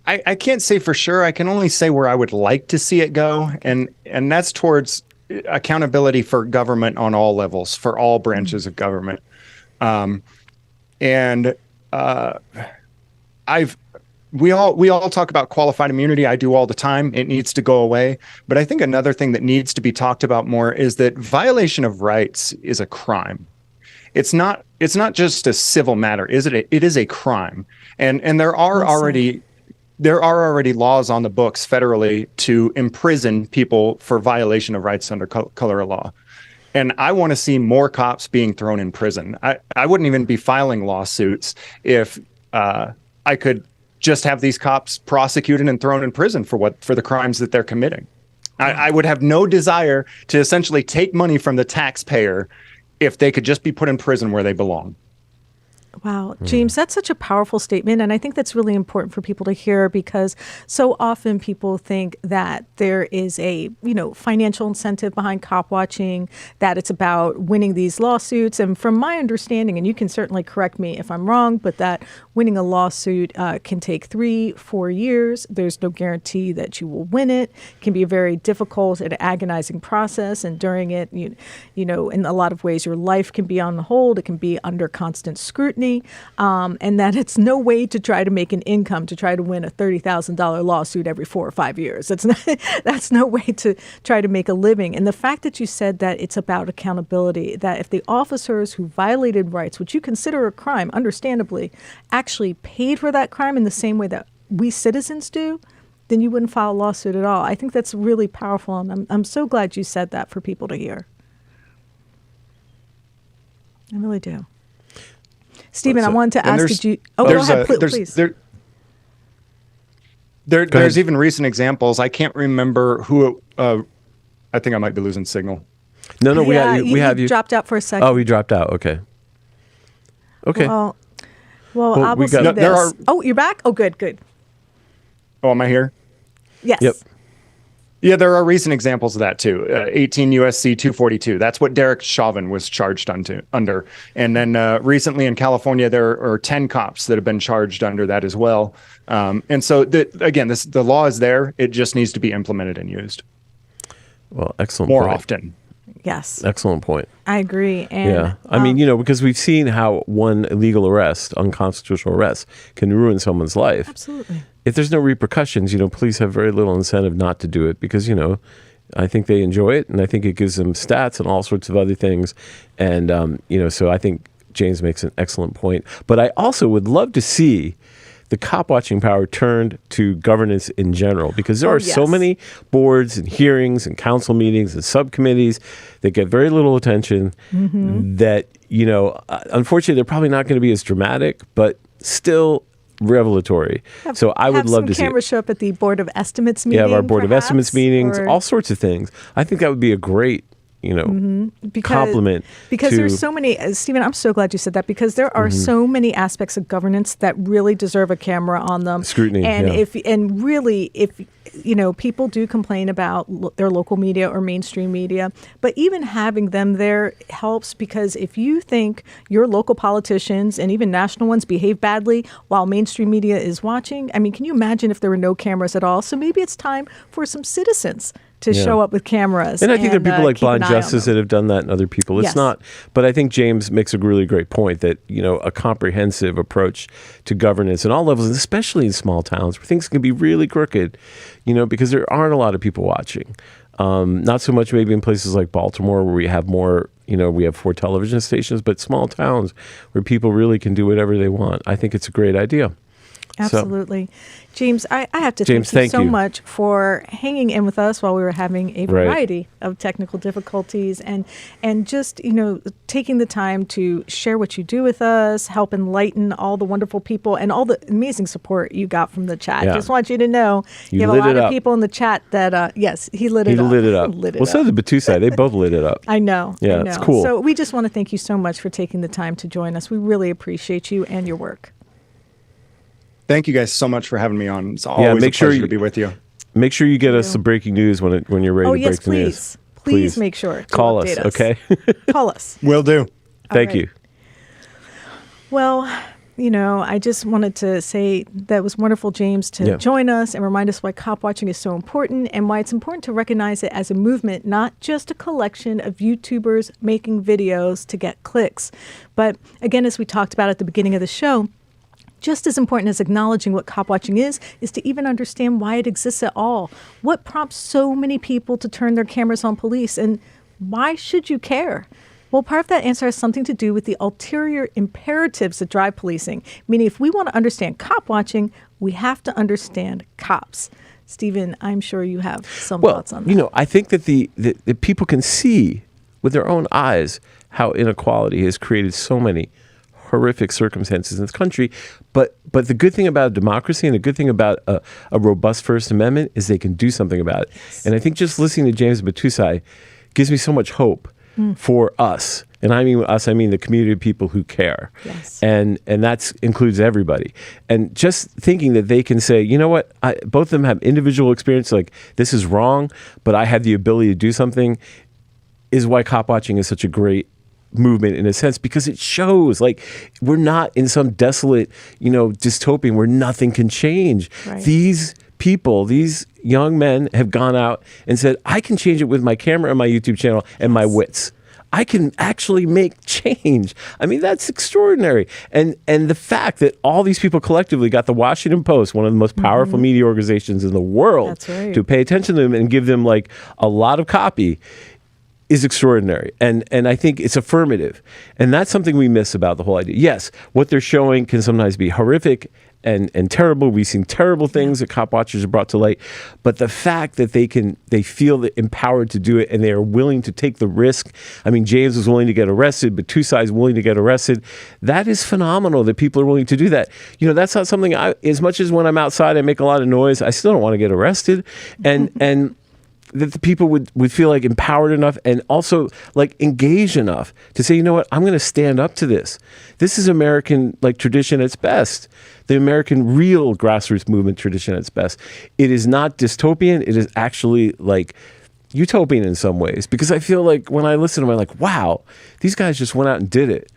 I can't say for sure. I can only say where I would like to see it go, and that's towards accountability for government on all levels, for all branches of government. We all talk about qualified immunity. I do all the time. It needs to go away. But I think another thing that needs to be talked about more is that violation of rights is a crime. It's not just a civil matter, is it? It is a crime, and there are already laws on the books federally to imprison people for violation of rights under color of law. And I want to see more cops being thrown in prison. I wouldn't even be filing lawsuits if I could just have these cops prosecuted and thrown in prison for the crimes that they're committing. I would have no desire to essentially take money from the taxpayer if they could just be put in prison where they belong. Wow, James, that's such a powerful statement. And I think that's really important for people to hear, because so often people think that there is a, financial incentive behind cop watching, that it's about winning these lawsuits. And from my understanding, and you can certainly correct me if I'm wrong, but that winning a lawsuit can take 3-4 years. There's no guarantee that you will win it. It can be a very difficult and agonizing process. And during it, in a lot of ways, your life can be on hold. It can be under constant scrutiny. And that it's no way to try to make an income to try to win a $30,000 lawsuit every 4 or 5 years. That's no way to try to make a living. And the fact that you said that it's about accountability, that if the officers who violated rights, which you consider a crime, understandably, actually paid for that crime in the same way that we citizens do, then you wouldn't file a lawsuit at all. I think that's really powerful. And I'm so glad you said that for people to hear. I really do. Stephen, I wanted to ask, go ahead, please. There's even recent examples. I can't remember who, I think I might be losing signal. No, we have you. Dropped out for a second. Oh, we dropped out. Okay. Well, I will say this. You're back? Oh, good. Oh, am I here? Yes. Yep. Yeah, there are recent examples of that too. 18 USC 242. That's what Derek Chauvin was charged under. And then recently in California, there are 10 cops that have been charged under that as well. And so, the law is there. It just needs to be implemented and used. Well, excellent. More point. often. Yes. Excellent point. I agree. And, yeah. I mean, because we've seen how one illegal arrest, unconstitutional arrest, can ruin someone's life. Absolutely. If there's no repercussions, police have very little incentive not to do it because, I think they enjoy it, and I think it gives them stats and all sorts of other things. And, so I think James makes an excellent point. But I also would love to see the cop watching power turned to governance in general, because there are so many boards and hearings and council meetings and subcommittees that get very little attention that, unfortunately, they're probably not going to be as dramatic, but still revelatory. So I would love to see cameras show up at the Board of Estimates meeting. Yeah, our Board of Estimates meetings, all sorts of things. I think that would be a great compliment. Because there's so many, Stephen, I'm so glad you said that, because there are so many aspects of governance that really deserve a camera on them. Scrutiny. And if people do complain about their local media or mainstream media, but even having them there helps, because if you think your local politicians and even national ones behave badly while mainstream media is watching, I mean, can you imagine if there were no cameras at all? So maybe it's time for some citizens to show up with cameras. And I think there are people like Blind Justice that have done that, and other people. It's not, but I think James makes a really great point that, a comprehensive approach to governance at all levels, and especially in small towns where things can be really crooked, because there aren't a lot of people watching. Not so much maybe in places like Baltimore where we have more, we have 4 television stations, but small towns where people really can do whatever they want. I think it's a great idea. Absolutely. James, I have to James, thank you thank so you. much for hanging in with us while we were having a Right. variety of technical difficulties and just, taking the time to share what you do with us, help enlighten all the wonderful people and all the amazing support you got from the chat. Yeah. Just want you to know You have a lit lot it of up. people in the chat that, yes, he lit He it up. lit it up. Lit it Well, so up. did Battousai. They both lit it up. I know. Yeah, I know. it's cool. So we just want to thank you so much for taking the time to join us. We really appreciate you and your work. Thank you guys so much for having me on. It's always make a sure pleasure you- to be with you. Make sure you get us some breaking news when you're ready Oh, to yes, break the news. please make sure to Call update us, us. okay? Call us. Will do. Thank right. you. Well, I just wanted to say that it was wonderful, James, to join us and remind us why cop watching is so important and why it's important to recognize it as a movement, not just a collection of YouTubers making videos to get clicks. But again, as we talked about at the beginning of the show, just as important as acknowledging what cop watching is to even understand why it exists at all. What prompts so many people to turn their cameras on police, and why should you care? Well, part of that answer has something to do with the ulterior imperatives that drive policing, meaning if we want to understand cop watching, we have to understand cops. Stephen, I'm sure you have some thoughts on that. I think that the people can see with their own eyes how inequality has created so many horrific circumstances in this country. But the good thing about democracy and the good thing about a robust First Amendment is they can do something about it. Yes. And I think just listening to James Battousai gives me so much hope for us. And I mean us, I mean the community of people who care. Yes. And that includes everybody. And just thinking that they can say, you know what, both of them have individual experience, like this is wrong, but I have the ability to do something, is why cop watching is such a great movement in a sense, because it shows like we're not in some desolate, dystopian where nothing can change. Right. These people, these young men have gone out and said, I can change it with my camera and my YouTube channel and my wits. I can actually make change. I mean, that's extraordinary. And the fact that all these people collectively got the Washington Post, one of the most powerful media organizations in the world, That's right. to pay attention to them and give them like a lot of copy is extraordinary. And I think it's affirmative. And that's something we miss about the whole idea. Yes, what they're showing can sometimes be horrific and terrible. We've seen terrible things that cop watchers have brought to light. But the fact that they feel empowered to do it and they are willing to take the risk. I mean, James was willing to get arrested, but Battousai is willing to get arrested. That is phenomenal that people are willing to do that. That's not something as much as when I'm outside, I make a lot of noise. I still don't want to get arrested. And that the people would feel like empowered enough and also like engaged enough to say, you know what, I'm going to stand up to this. This is American like tradition at its best. The American real grassroots movement tradition at its best. It is not dystopian. It is actually like utopian in some ways, because I feel like when I listen to them, I'm like, wow, these guys just went out and did it.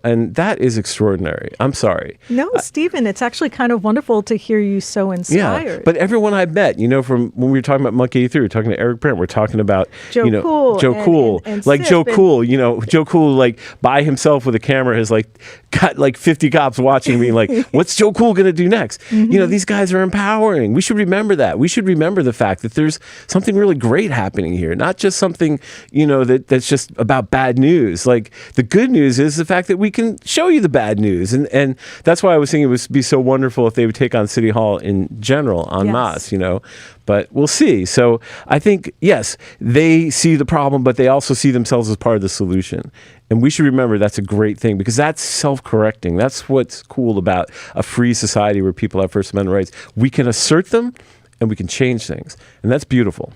And that is extraordinary. I'm sorry. No, Stephen, it's actually kind of wonderful to hear you so inspired. Yeah, but everyone I've met, from when we were talking about Monkey 83, we're talking to Eric Brandt, we're talking about Joe Cool, Joe Cool, and like Civic Joe Cool, Joe Cool, like by himself with a camera has like got like 50 cops watching me, like, what's Joe Cool going to do next? These guys are empowering. We should remember that. We should remember the fact that there's something really great happening here, not just something that's just about bad news. Like the good news is the fact that we can show you the bad news. And that's why I was thinking it would be so wonderful if they would take on City Hall in general, en masse, but we'll see. So I think, yes, they see the problem, but they also see themselves as part of the solution. And we should remember that's a great thing, because that's self-correcting. That's what's cool about a free society where people have First Amendment rights. We can assert them and we can change things. And that's beautiful.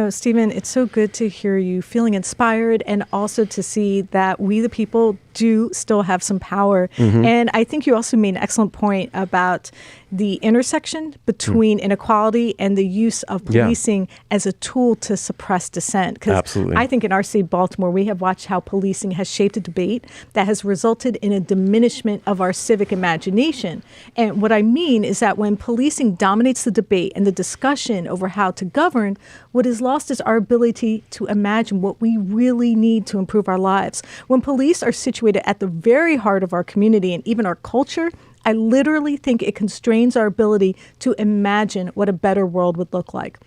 Stephen, it's so good to hear you feeling inspired and also to see that we, the people, do still have some power. And I think you also made an excellent point about the intersection between inequality and the use of policing as a tool to suppress dissent. Because I think in our city, Baltimore, we have watched how policing has shaped a debate that has resulted in a diminishment of our civic imagination. And what I mean is that when policing dominates the debate and the discussion over how to govern, what is lost is our ability to imagine what we really need to improve our lives. When police are situated at the very heart of our community and even our culture, I literally think it constrains our ability to imagine what a better world would look like.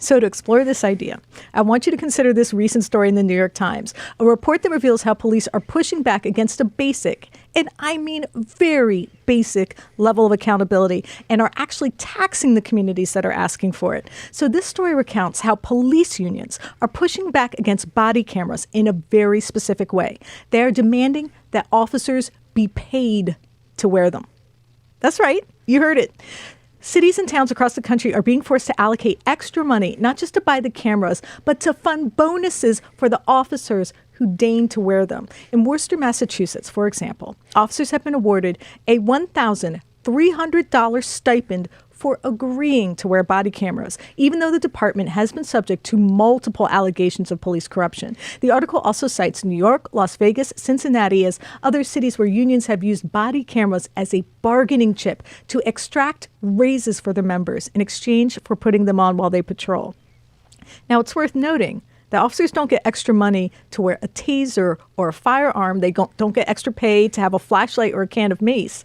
So to explore this idea, I want you to consider this recent story in the New York Times, a report that reveals how police are pushing back against a basic, and I mean very basic, level of accountability and are actually taxing the communities that are asking for it. So this story recounts how police unions are pushing back against body cameras in a very specific way. They are demanding that officers be paid to wear them. That's right, you heard it. Cities and towns across the country are being forced to allocate extra money, not just to buy the cameras, but to fund bonuses for the officers who deign to wear them. In Worcester, Massachusetts, for example, officers have been awarded a $1,300 stipend for agreeing to wear body cameras, even though the department has been subject to multiple allegations of police corruption. The article also cites New York, Las Vegas, Cincinnati as other cities where unions have used body cameras as a bargaining chip to extract raises for their members in exchange for putting them on while they patrol. Now, it's worth noting that officers don't get extra money to wear a taser or a firearm. They don't get extra pay to have a flashlight or a can of mace.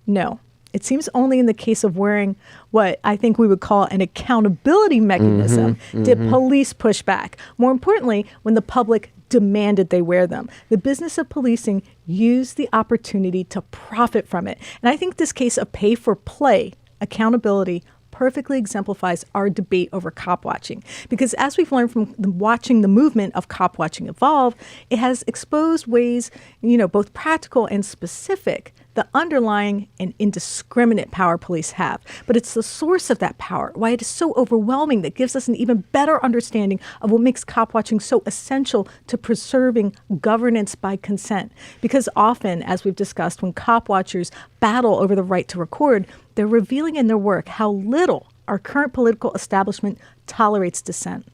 No. It seems only in the case of wearing what I think we would call an accountability mechanism did police push back. More importantly, when the public demanded they wear them. The business of policing used the opportunity to profit from it. And I think this case of pay for play, accountability, perfectly exemplifies our debate over cop watching. Because as we've learned from watching the movement of cop watching evolve, it has exposed ways, both practical and specific, the underlying and indiscriminate power police have. But it's the source of that power, why it is so overwhelming, that gives us an even better understanding of what makes cop watching so essential to preserving governance by consent. Because often, as we've discussed, when cop watchers battle over the right to record, they're revealing in their work how little our current political establishment tolerates dissent.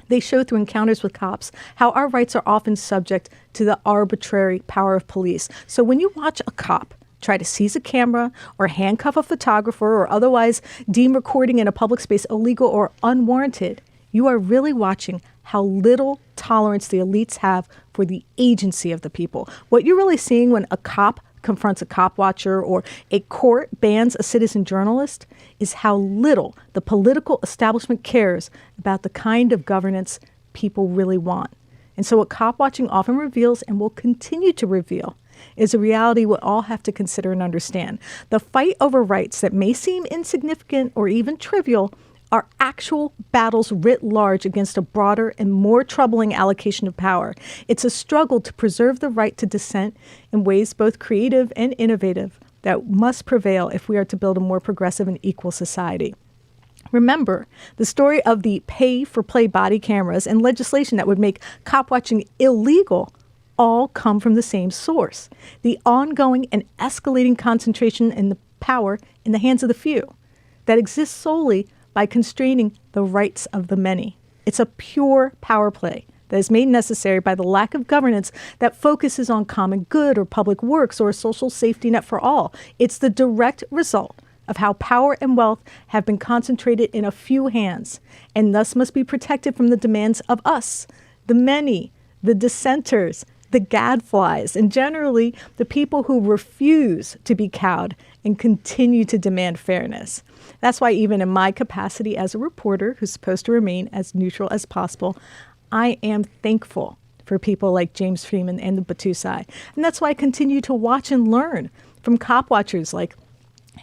They show through encounters with cops how our rights are often subject to the arbitrary power of police. So when you watch a cop try to seize a camera or handcuff a photographer or otherwise deem recording in a public space illegal or unwarranted, you are really watching how little tolerance the elites have for the agency of the people. What you're really seeing when a cop confronts a cop watcher or a court bans a citizen journalist is how little the political establishment cares about the kind of governance people really want. And so what cop watching often reveals and will continue to reveal is a reality we all have to consider and understand. The fight over rights that may seem insignificant or even trivial are actual battles writ large against a broader and more troubling allocation of power. It's a struggle to preserve the right to dissent in ways both creative and innovative that must prevail if we are to build a more progressive and equal society. Remember, the story of the pay-for-play body cameras and legislation that would make cop watching illegal all come from the same source: the ongoing and escalating concentration in the power in the hands of the few that exists solely by constraining the rights of the many. It's a pure power play that is made necessary by the lack of governance that focuses on common good or public works or a social safety net for all. It's the direct result of how power and wealth have been concentrated in a few hands and thus must be protected from the demands of us, the many, the dissenters, the gadflies, and generally the people who refuse to be cowed and continue to demand fairness. That's why even in my capacity as a reporter who's supposed to remain as neutral as possible, I am thankful for people like James Freeman and the Battousai. And that's why I continue to watch and learn from cop watchers like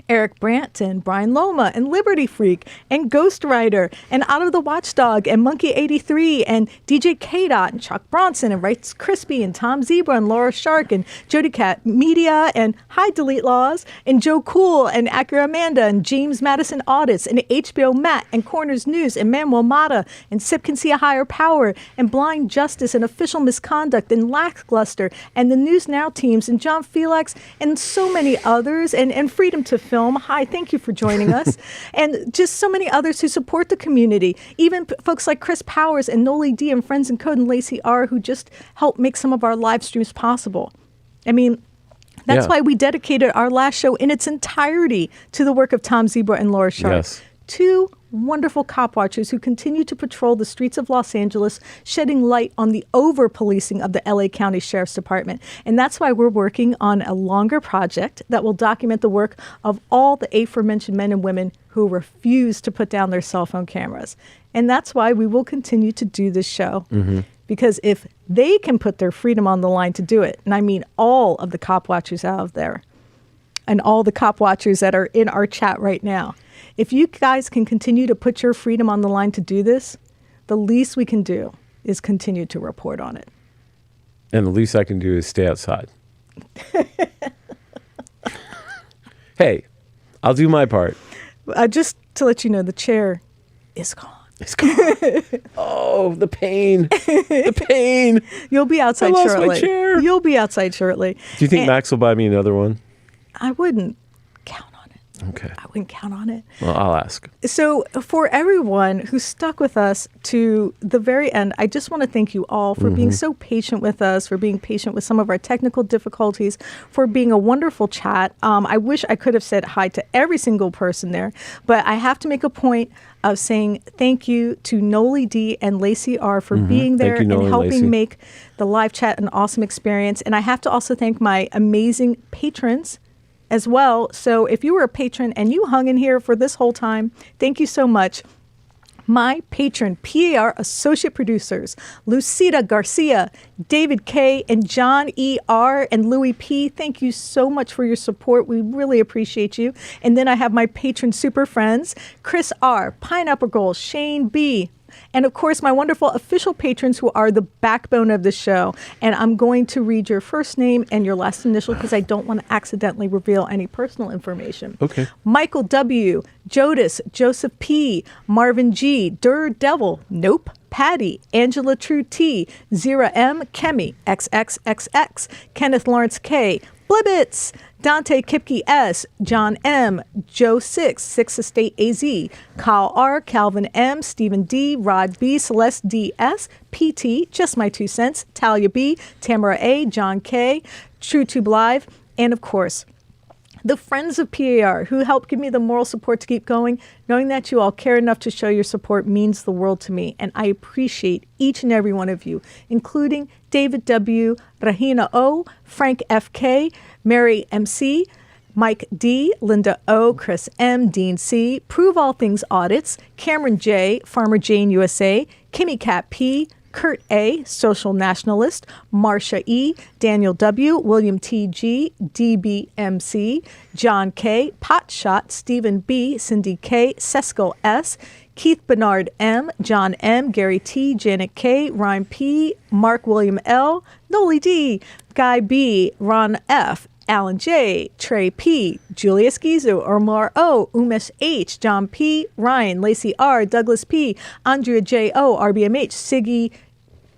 Eric Brandt and Brian Loma and Liberty Freak and Ghost Rider and Out of the Watchdog and Monkey 83 and DJ K-Dot and Chuck Bronson and Rice Crispy and Tom Zebra and Laura Shark and Jody Cat Media and High Delete Laws and Joe Cool and Acura Amanda and James Madison Audits and HBO Matt and Corners News and Manuel Mata and Sip Can See a Higher Power and Blind Justice and Official Misconduct and Lackluster and the News Now teams and John Felix and so many others and Freedom to Film. Hi, thank you for joining us. And just so many others who support the community. Even folks like Chris Powers and Noli D and Friends in Code and Lacey R, who just help make some of our live streams possible. I mean, that's why we dedicated our last show in its entirety to the work of Tom Zebra and Laura Sharp. Yes. 2 wonderful cop watchers who continue to patrol the streets of Los Angeles, shedding light on the over-policing of the LA County Sheriff's Department. And that's why we're working on a longer project that will document the work of all the aforementioned men and women who refuse to put down their cell phone cameras. And that's why we will continue to do this show. Because if they can put their freedom on the line to do it, and I mean all of the cop watchers out there, and all the cop watchers that are in our chat right now, if you guys can continue to put your freedom on the line to do this, the least we can do is continue to report on it. And the least I can do is stay outside. Hey, I'll do my part. Just to let you know, the chair is gone. It's gone. Oh, the pain. The pain. You'll be outside I lost shortly. my chair. You'll be outside shortly. Do you think Max will buy me another one? I wouldn't count on it. Okay. I wouldn't count on it. Well, I'll ask. So for everyone who stuck with us to the very end, I just want to thank you all for being so patient with us, for being patient with some of our technical difficulties, for being a wonderful chat. I wish I could have said hi to every single person there, but I have to make a point of saying thank you to Noli D and Lacey R for being there and helping make the live chat an awesome experience. And I have to also thank my amazing patrons as well. So if you were a patron and you hung in here for this whole time, thank you so much. My patron PAR associate producers, Lucida Garcia, David K, and John E.R. and Louis P. Thank you so much for your support. We really appreciate you. And then I have my patron super friends, Chris R, Pineapple Girl, Shane B, and of course, my wonderful official patrons who are the backbone of the show. And I'm going to read your first name and your last initial because I don't want to accidentally reveal any personal information. Okay. Michael W., Jodis, Joseph P., Marvin G., Dur Devil, Nope, Patty, Angela True T, Zira M, Kemi, XXXX, Kenneth Lawrence K, Blibbits, Dante Kipke S, John M, Joe 6, Sixth Estate AZ, Kyle R, Calvin M, Stephen D, Rod B, Celeste D S, PT, Just My 2 Cents, Talia B, Tamara A, John K, True Tube Live, and of course, the friends of PAR who help give me the moral support to keep going. Knowing that you all care enough to show your support means the world to me. And I appreciate each and every one of you, including David W., Rahina O., Frank F.K., Mary M.C., Mike D., Linda O., Chris M., Dean C., Prove All Things Audits, Cameron J., Farmer Jane USA, Kimmy Cat P., Kurt A., Social Nationalist, Marcia E., Daniel W., William T. G., DBMC, John K., Potshot, Stephen B., Cindy K., Sesco S., Keith Bernard M., John M., Gary T., Janet K., Ryan P., Mark William L., Noli D., Guy B., Ron F., Alan J., Trey P., Julius Gizu, Omar O., Umesh H., John P., Ryan, Lacey R., Douglas P., Andrea J. O., RBMH,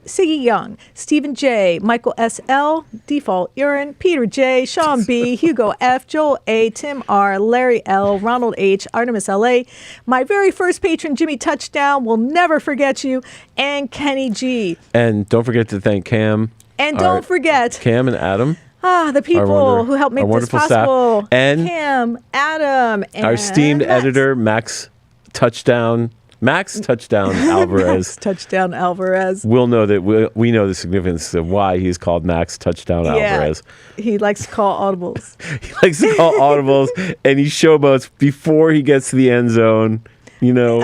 Siggy Young, Stephen J., Michael S. L., Default Urine, Peter J., Sean B., Hugo F., Joel A., Tim R., Larry L., Ronald H., Artemis L.A., my very first patron, Jimmy Touchdown, will never forget you, and Kenny G. And don't forget to thank Cam. And don't forget Cam and Adam. The people who helped make this possible. Staff. And Cam, Adam, and our esteemed editor, Max Touchdown Alvarez. Touchdown Alvarez. We'll know that we know the significance of why he's called Max Touchdown Alvarez. He likes to call audibles. He likes to call audibles, and he showboats before he gets to the end zone. You know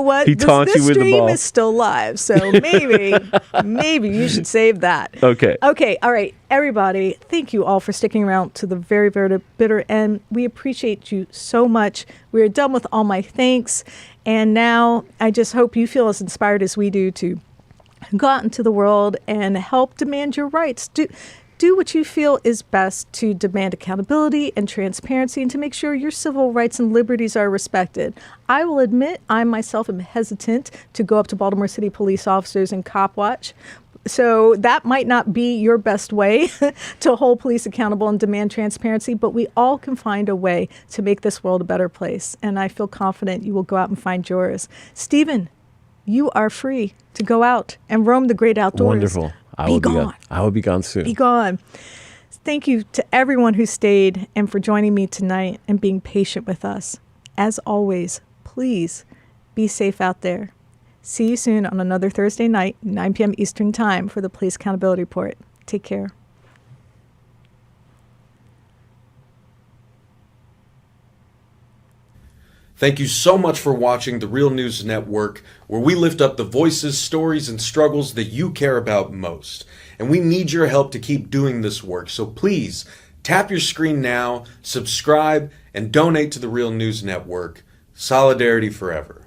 what? He taunts you with the ball. This stream is still live, so maybe you should save that. Okay. All right. Everybody, thank you all for sticking around to the very, very bitter end. We appreciate you so much. We're done with all my thanks. And now I just hope you feel as inspired as we do to go out into the world and help demand your rights. Do what you feel is best to demand accountability and transparency and to make sure your civil rights and liberties are respected. I will admit I myself am hesitant to go up to Baltimore City police officers and cop watch. So that might not be your best way to hold police accountable and demand transparency, but we all can find a way to make this world a better place. And I feel confident you will go out and find yours. Stephen, you are free to go out and roam the great outdoors. Wonderful. I will be gone soon. Be gone. Thank you to everyone who stayed and for joining me tonight and being patient with us. As always, please Be safe out there. See you soon on another Thursday night, 9 p.m. Eastern Time for the Police Accountability Report. Take care. Thank you so much for watching the Real News Network, where we lift up the voices, stories, and struggles that you care about most. And we need your help to keep doing this work. So please, tap your screen now, subscribe, and donate to the Real News Network. Solidarity forever.